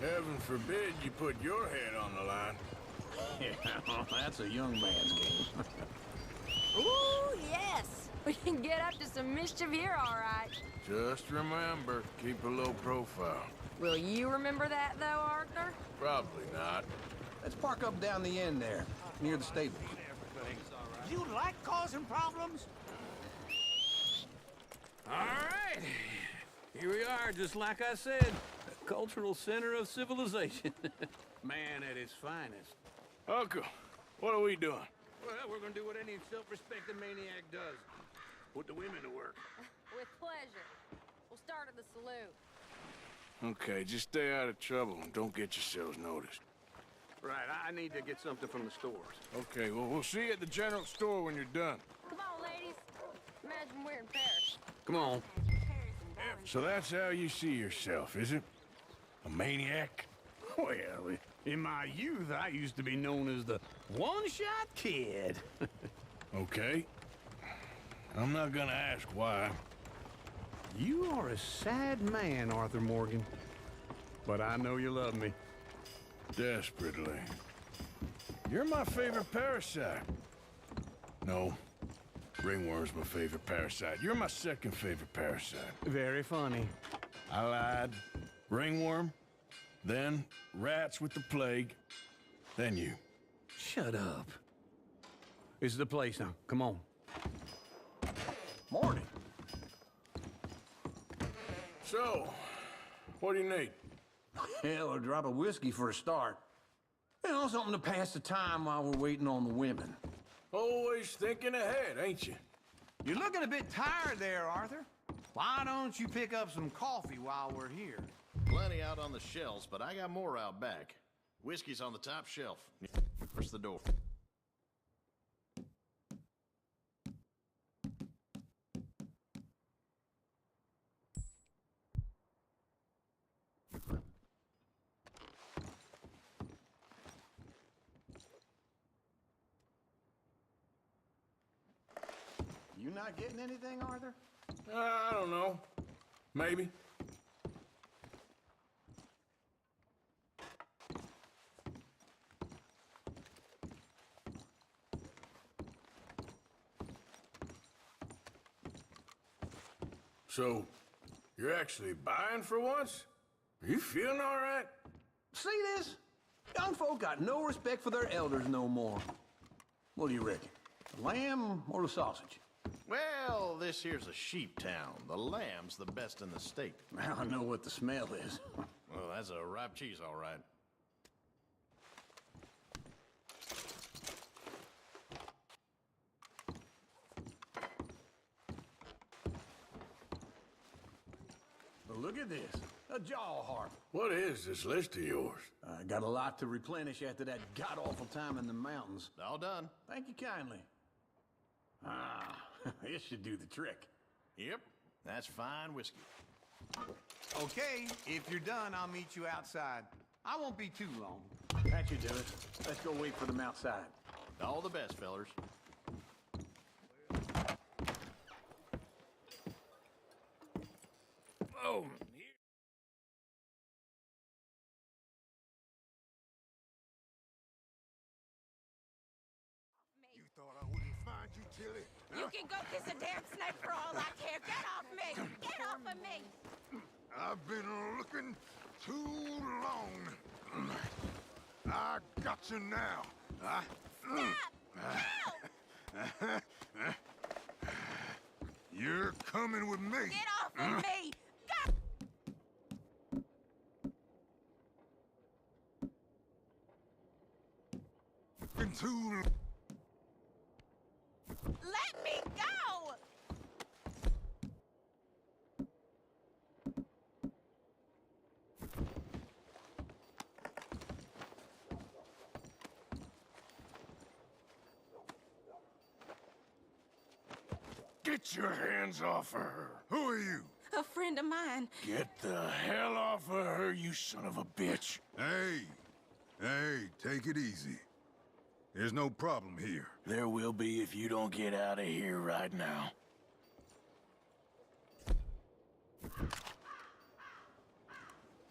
Heaven forbid you put your head on the line. Yeah, that's a young man's game. Ooh, yes. We can get up to some mischief here, all right. Just remember, keep a low profile. Will you remember that, though, Arthur? Probably not. Let's park up down the end there, near the stables. You like causing problems? All right. Here we are, just like I said. A cultural center of civilization. Man at his finest. Uncle, what are we doing? Well, we're gonna do what any self-respecting maniac does. Put the women to work. With pleasure. We'll start at the saloon. Okay, just stay out of trouble and don't get yourselves noticed. Right, I need to get something from the stores. Okay, well, we'll see you at the general store when you're done. Come on, ladies. Imagine wearing Paris. Come on. So that's how you see yourself, is it? A maniac? Well, in my youth, I used to be known as the one-shot kid. Okay. I'm not gonna ask why. You are a sad man, Arthur Morgan. But I know you love me. Desperately. You're my favorite parasite. No. Ringworm's my favorite parasite. You're my second favorite parasite. Very funny. I lied. Ringworm, then rats with the plague, then you. Shut up. This is the place now. Come on. Morning. So, what do you need? Hell, a drop of whiskey for a start. You know, something to pass the time while we're waiting on the women. Always thinking ahead, ain't you? You're looking a bit tired there, Arthur. Why don't you pick up some coffee while we're here? Plenty out on the shelves, but I got more out back. Whiskey's on the top shelf. Where's the door? You not getting anything, Arthur? I don't know. Maybe. So, you're actually buying for once? Are you feeling all right? See this? Young folk got no respect for their elders no more. What do you reckon? The lamb or the sausage? Well, this here's a sheep town. The lamb's the best in the state. Now I know what the smell is. Well, that's a ripe cheese, all right. But look at this. A jaw harp. What is this list of yours? I got a lot to replenish after that god-awful time in the mountains. All done. Thank you kindly. Ah, this should do the trick. Yep, that's fine whiskey. Okay, if you're done, I'll meet you outside. I won't be too long. That should do it. Let's go wait for them outside. All the best, fellers. Oh, You thought I wouldn't find you, Tilly? You can go kiss a damn snake for all I care. Get off me! Get off of me! I've been looking too long. I got you now. Stop! You're coming with me. Get off of me! Looking too. Let me go! get your hands off of her. Who are you? A friend of mine. Get the hell off of her, you son of a bitch. Hey, take it easy. There's no problem here. There will be if you don't get out of here right now.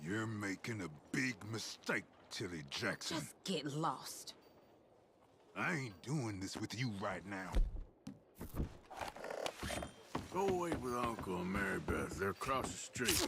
You're making a big mistake, Tilly Jackson. Just get lost. I ain't doing this with you right now. Go wait with Uncle and Mary Beth. They're across the street.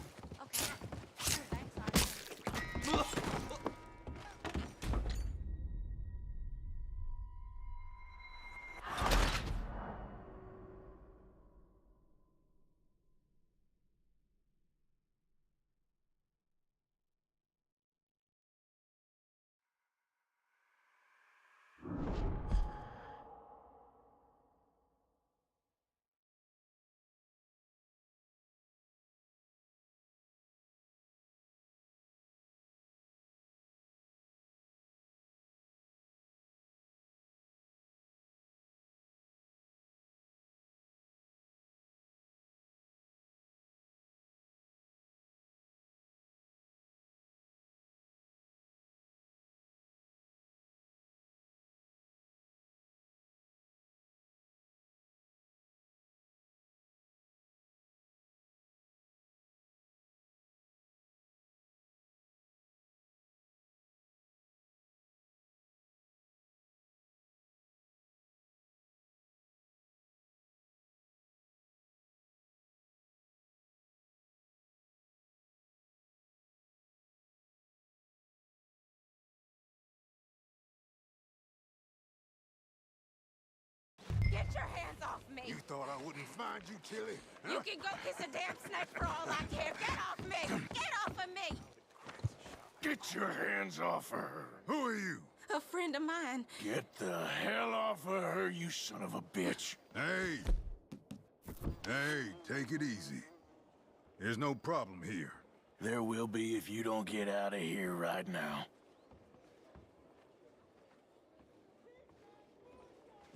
You thought I wouldn't find you, Tilly? Huh? You can go kiss a damn snake for all I care. Get off me! Get off of me! Get your hands off of her. Who are you? A friend of mine. Get the hell off of her, you son of a bitch. Hey. Hey, take it easy. There's no problem here. There will be if you don't get out of here right now.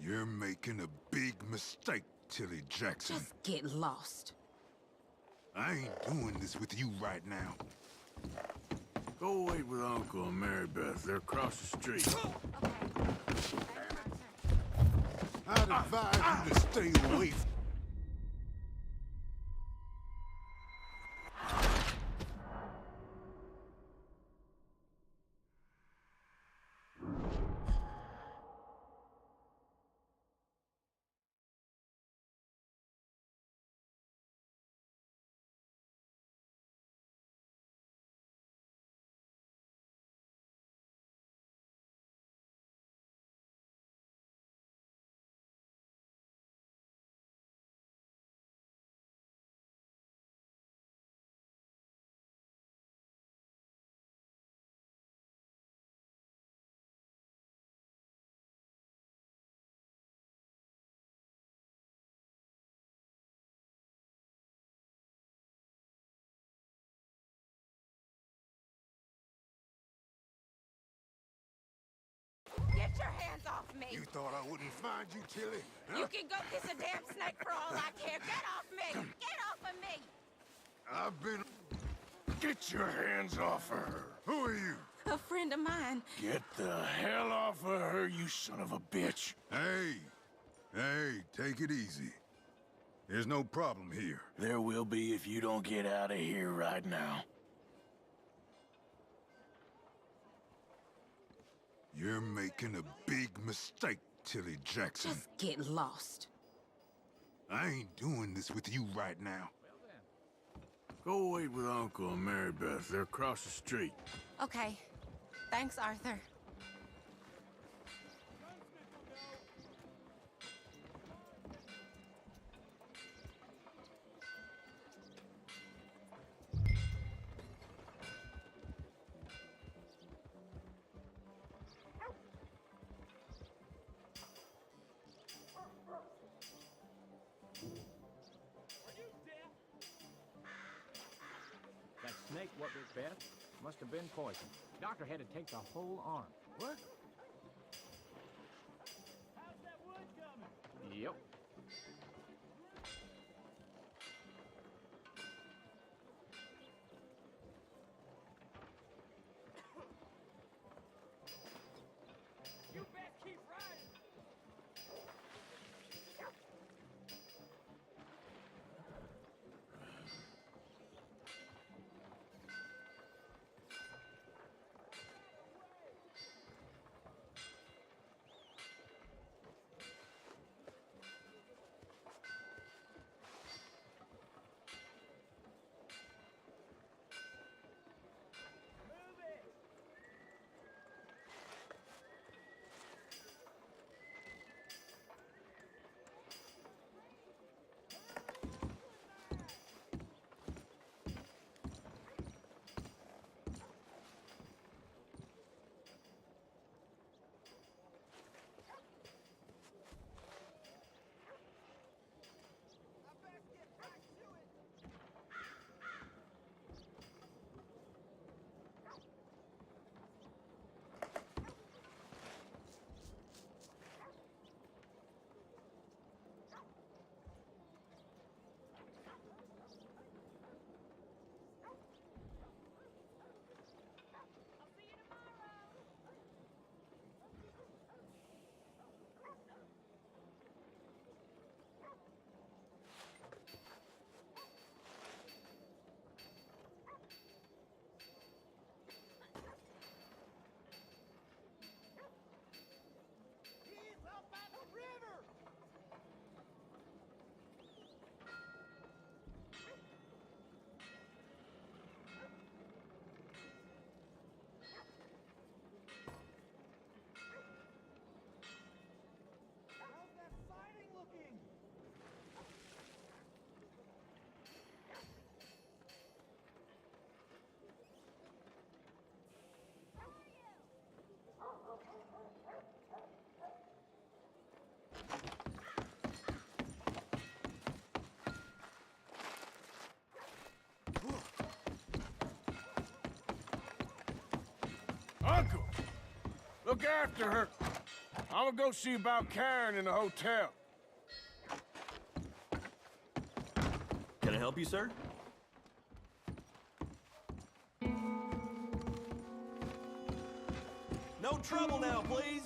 You're making a big mistake, Tilly Jackson. Just get lost. I ain't doing this with you right now. Go wait with Uncle and Mary Beth. They're across the street. I'd advise you to stay away from... Get your hands off me! You thought I wouldn't find you, Tilly? Huh? You can go kiss a damn snake for all I care. Get off me! Get off of me! I've been... Get your hands off of her. Who are you? A friend of mine. Get the hell off of her, you son of a bitch. Hey. Hey, take it easy. There's no problem here. There will be if you don't get out of here right now. You're making a big mistake, Tilly Jackson. Just get lost. I ain't doing this with you right now. Go wait with Uncle and Mary Beth. They're across the street. Okay. Thanks, Arthur. That snake what bit Beth must have been poisoned. Doctor had to take the whole arm. What? How's that wood coming? Yep. You best keep riding. look after her. I'm gonna go see about Karen in the hotel. Can I help you, sir? No trouble now, please.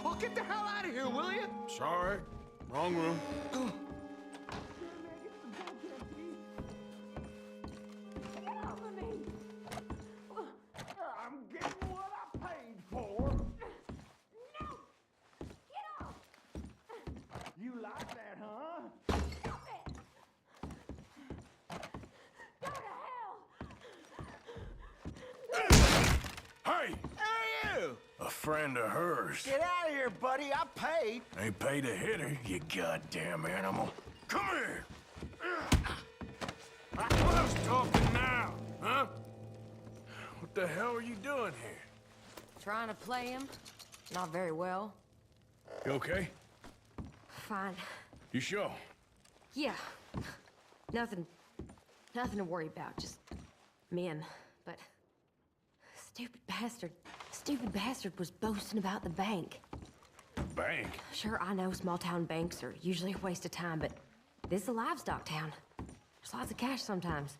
Oh, get the hell out of here, will you? Sorry, wrong room. I'm getting what I paid for. No! Get off! You like that, huh? Stop it! Go to hell! Hey! Hey, you! A friend of hers. Get out of here, buddy. I paid. Ain't paid to hit her, you goddamn animal. Come here! Who's talking now, huh? What the hell are you doing here? Trying to play him. Not very well. You okay? Fine. You sure? Yeah. Nothing to worry about. Just men. But stupid bastard was boasting about the bank. Bank? Sure, I know small town banks are usually a waste of time, but this is a livestock town. There's lots of cash sometimes.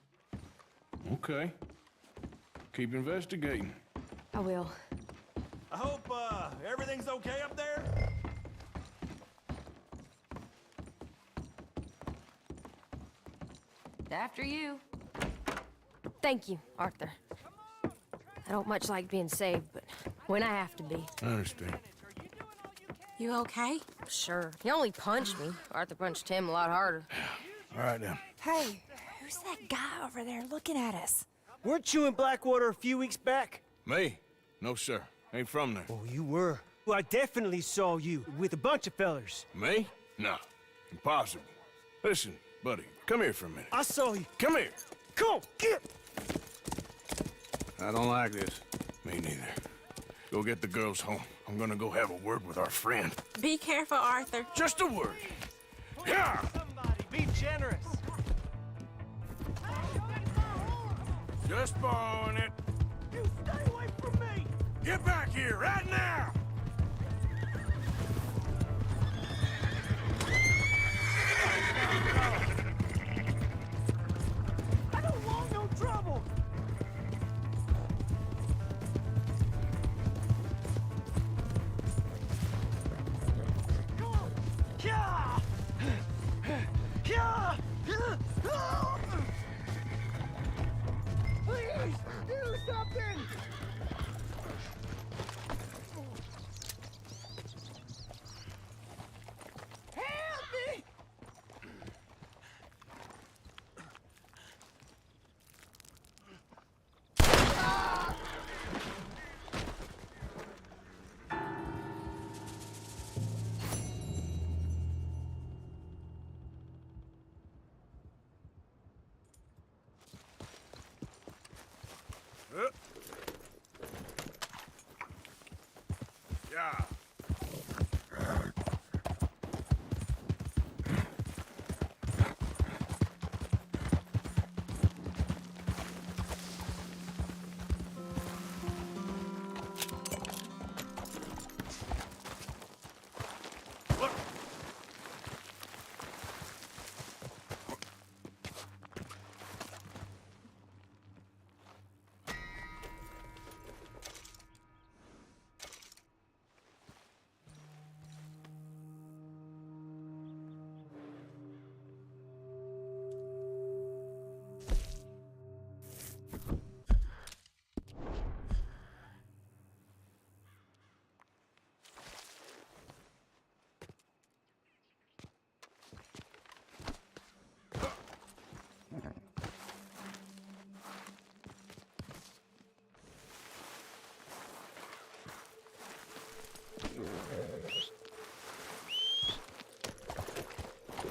Okay. Keep investigating. I will. I hope, everything's okay up there? After you. Thank you, Arthur. I don't much like being saved, but when I have to be. I understand. You okay? Sure. He only punched me. Arthur punched him a lot harder. All right, then. Hey, who's that guy over there looking at us? Weren't you in Blackwater a few weeks back? Me? No, sir. Ain't from there. Oh, you were. Well, I definitely saw you with a bunch of fellers. Me? No. Impossible. Listen, buddy, come here for a minute. I saw you. Come here. Come on, get! I don't like this. Me neither. Go get the girls home. I'm gonna go have a word with our friend. Be careful, Arthur. Just a word. Yeah! Somebody, be generous. Just borrowing it. You stay away from me! Get back here right now! I don't want no trouble! Come on! Yeah! Yeah! Please, do something! Help me! Yeah. Look.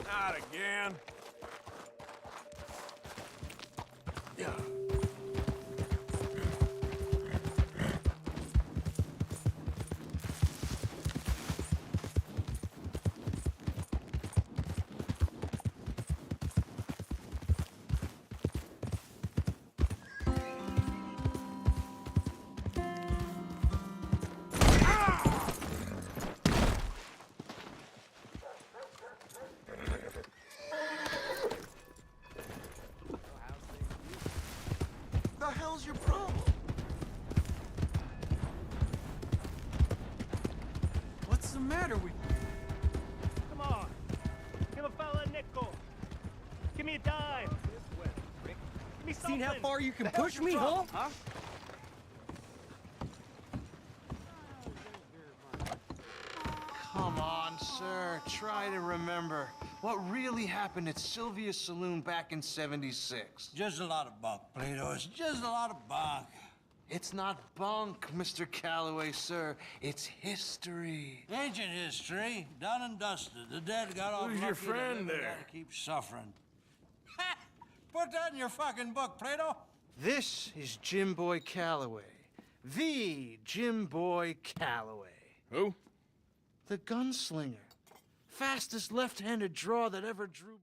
Not again. Yeah. the matter with you? Come on. Give a fella a nickel. Give me a dime. Give me something. Seen how far you can push me, huh? Come on, sir. Try to remember what really happened at Sylvia's Saloon back in '76. Just a lot of bunk, Plato. It's just a lot of bunk. It's not bunk, Mr. Calloway, sir. It's history. Ancient history, done and dusted. The dead got off Who's your lucky, friend the living there? gotta keep suffering. Ha! Put that in your fucking book, Plato. This is Jim Boy Calloway. The Jim Boy Calloway. Who? The gunslinger. Fastest left-handed draw that ever drew.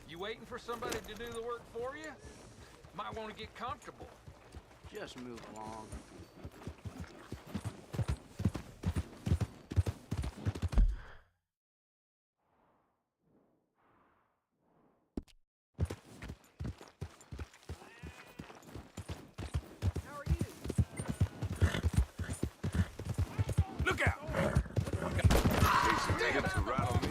You waiting for somebody to do the work for you? Might want to get comfortable. Just move along. Look out! Jason to rattle me.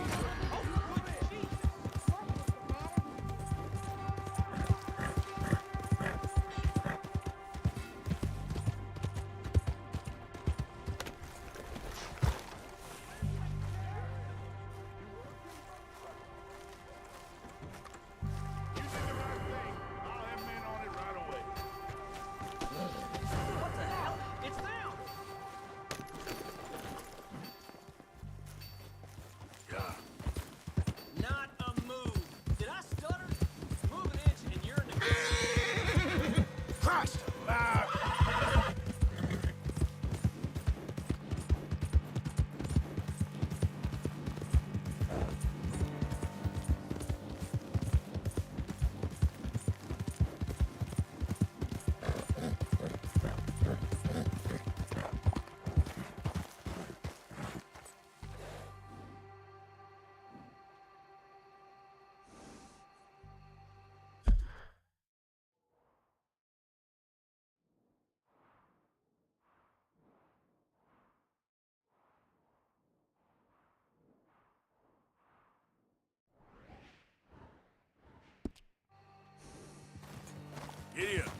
Giddy up.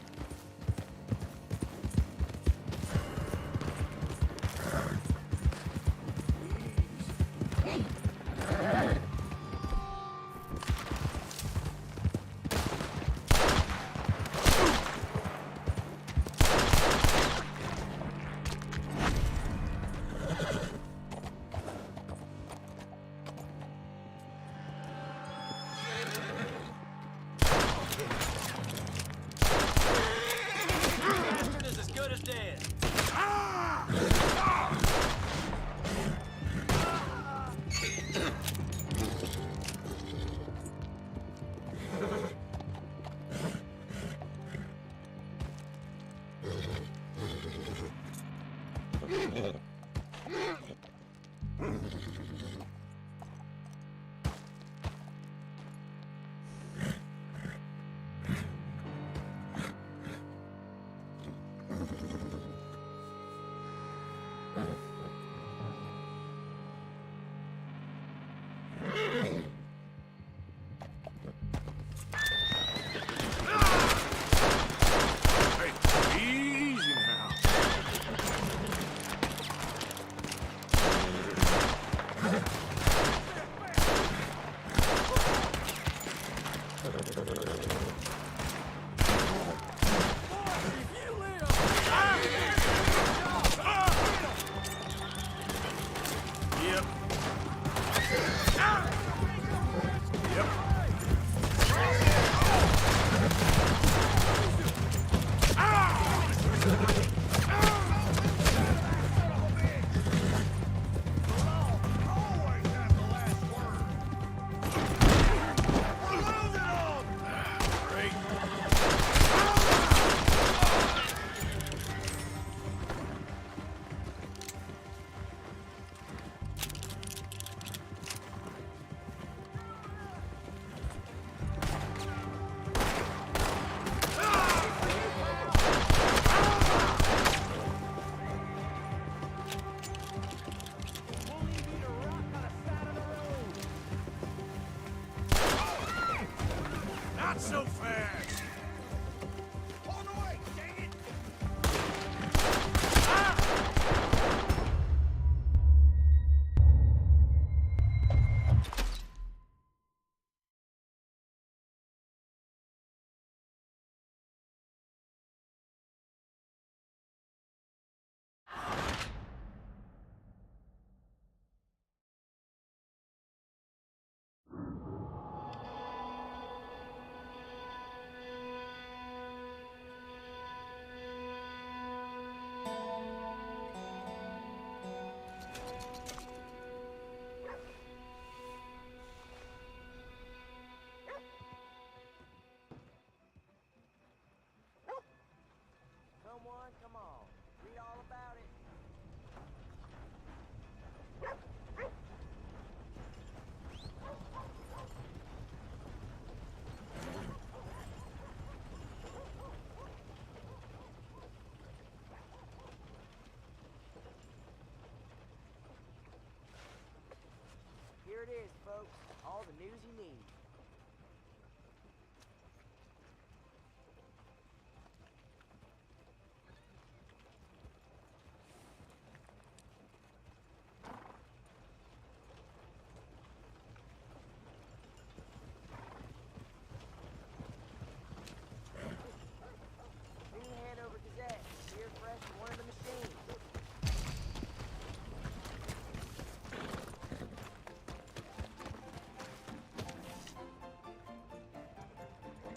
Not so fast! On the way, dang it! Come on. Read all about it. Here it is, folks. All the news you need.